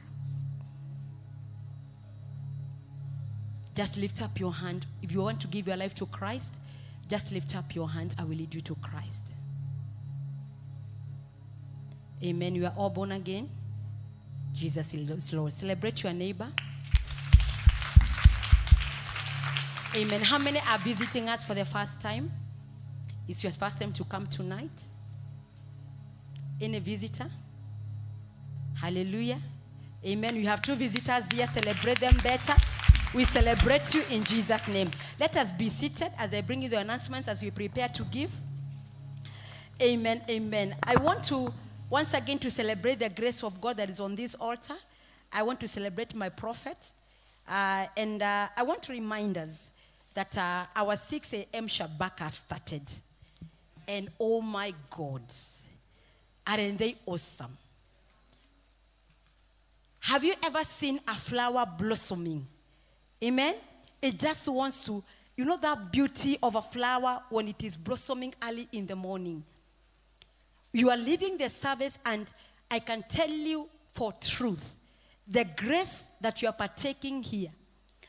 Just lift up your hand. If you want to give your life to Christ, just lift up your hand. I will lead you to Christ. Amen. You are all born again. Jesus is Lord. Celebrate your neighbor. Amen. How many are visiting us for the first time? It's your first time to come tonight. Any visitor? Hallelujah. Amen. You have 2 visitors here. Celebrate them better. We celebrate you in Jesus' name. Let us be seated as I bring you the announcements as we prepare to give. Amen. Amen. I want to once again to celebrate the grace of God that is on this altar. I want to celebrate my prophet. And I want to remind us that our 6 a.m. Shabbat have started. And oh my God, aren't they awesome? Have you ever seen a flower blossoming? Amen? It just wants to, you know that beauty of a flower when it is blossoming early in the morning. You are leaving the service and I can tell you for truth, the grace that you are partaking here,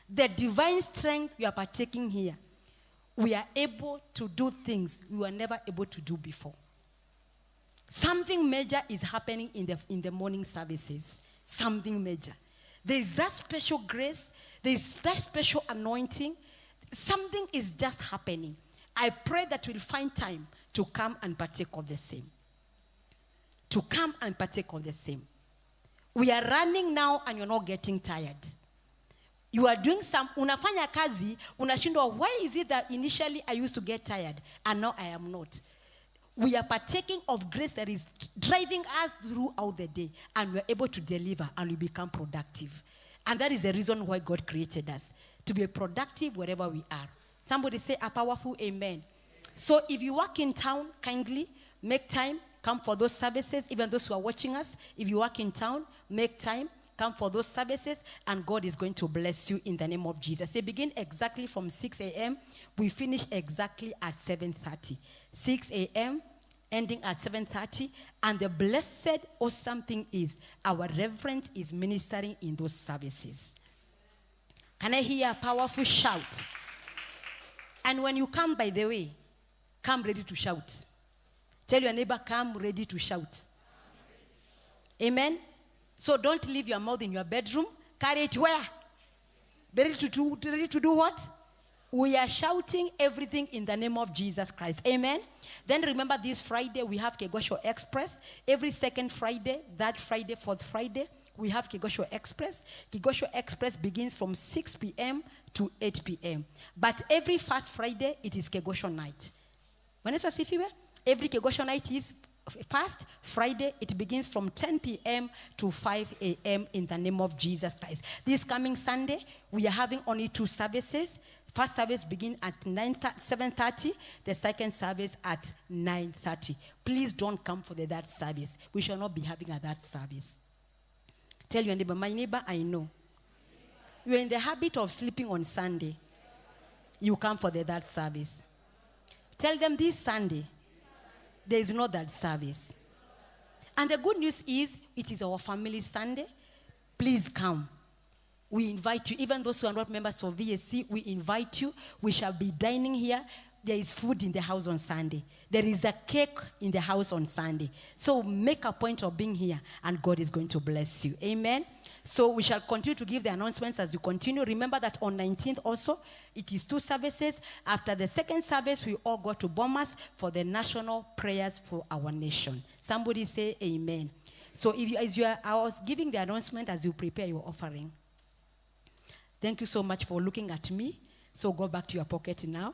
the divine strength you are partaking here, we are able to do things we were never able to do before. Something major is happening in the morning services. Something major. There is that special grace. There is that special anointing. Something is just happening. I pray that we'll find time to come and partake of the same. To come and partake of the same. We are running now and you're not getting tired. You are doing unafanya kazi, unashindwa, why is it that initially I used to get tired and now I am not? We are partaking of grace that is driving us throughout the day and we're able to deliver and we become productive. And that is the reason why God created us, to be productive wherever we are. Somebody say a powerful amen. So if you work in town, kindly make time, come for those services. Even those who are watching us, if you work in town, make time, come for those services, and God is going to bless you in the name of Jesus. They begin exactly from 6 a.m. We finish exactly at 7:30. 6 a.m. ending at 7:30. And the blessed awesome thing is our reverend is ministering in those services. Can I hear a powerful shout? And when you come, by the way, come ready to shout. Tell your neighbor, come ready to shout. Amen. So don't leave your mouth in your bedroom. Carry it where? Ready to do what? We are shouting everything in the name of Jesus Christ. Amen. Then remember this Friday we have Kegosho Express. Every second Friday, that Friday, fourth Friday, we have Kegosho Express. Kegosho Express begins from 6 p.m. to 8 p.m. But every first Friday, it is Kegosho night. When it's every Kegosho night is First Friday, it begins from 10 p.m. to 5 a.m. in the name of Jesus Christ. This coming Sunday, we are having only 2 services. First service begins at 7:30. The second service at 9:30. Please don't come for that service. We shall not be having a that service. Tell your neighbor, I know. You're in the habit of sleeping on Sunday. You come for the that service. Tell them this Sunday, there is no that service. And the good news is, it is our family Sunday. Please come. We invite you. Even those who are not members of VSC, we invite you. We shall be dining here. There is food in the house on Sunday. There is a cake in the house on Sunday. So make a point of being here, and God is going to bless you. Amen. So we shall continue to give the announcements as we continue. Remember that on 19th also, it is 2 services. After the second service, we all go to Bomas for the national prayers for our nation. Somebody say amen. So I was giving the announcement as you prepare your offering. Thank you so much for looking at me. So go back to your pocket now.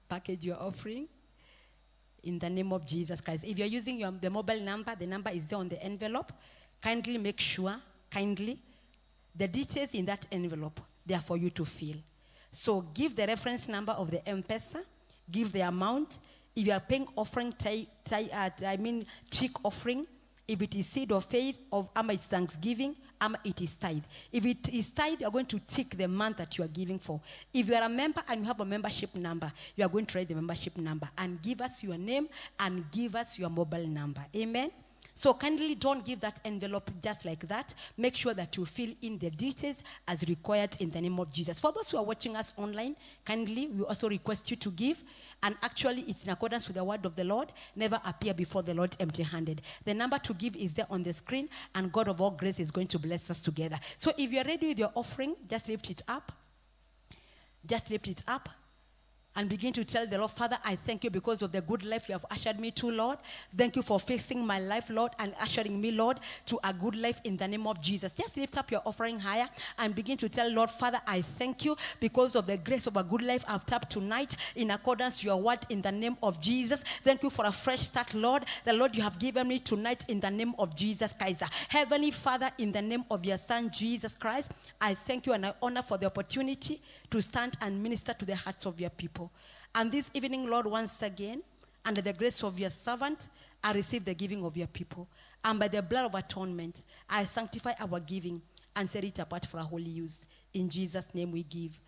Package your offering in the name of Jesus Christ. If you're using the mobile number, the number is there on the envelope. Kindly make sure, the details in that envelope, they are for you to fill. So give the reference number of the M-Pesa, give the amount. If you are paying offering, check offering. If it is seed of faith, it's thanksgiving, it is tithe. If it is tithe, you're going to tick the month that you are giving for. If you are a member and you have a membership number, you are going to write the membership number and give us your name and give us your mobile number. Amen. So kindly don't give that envelope just like that. Make sure that you fill in the details as required in the name of Jesus. For those who are watching us online, kindly, we also request you to give. And actually, it's in accordance with the word of the Lord. Never appear before the Lord empty-handed. The number to give is there on the screen, and God of all grace is going to bless us together. So if you're ready with your offering, just lift it up. Just lift it up. And begin to tell the Lord, Father, I thank you because of the good life you have ushered me to, Lord. Thank you for fixing my life, Lord, and ushering me, Lord, to a good life in the name of Jesus. Just lift up your offering higher and begin to tell Lord, Father, I thank you because of the grace of a good life I've tapped tonight in accordance to your word in the name of Jesus. Thank you for a fresh start, Lord. The Lord you have given me tonight in the name of Jesus Christ. Heavenly Father, in the name of your Son, Jesus Christ, I thank you and I honor for the opportunity to stand and minister to the hearts of your people. And this evening, Lord, once again, under the grace of your servant, I receive the giving of your people. And by the blood of atonement, I sanctify our giving and set it apart for our holy use. In Jesus' name we give.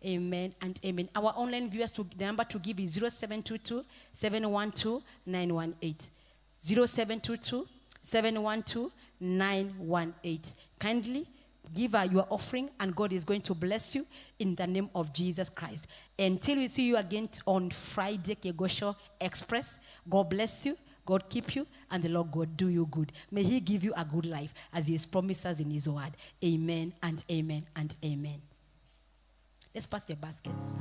Amen and amen. Our online viewers, the number to give is 0722 712 918. 0722 712 918. Kindly give her your offering, and God is going to bless you in the name of Jesus Christ. Until we see you again on Friday, Kegosho Express, God bless you, God keep you, and the Lord God do you good. May he give you a good life as he has promised us in his word. Amen and amen and amen. Let's pass the baskets.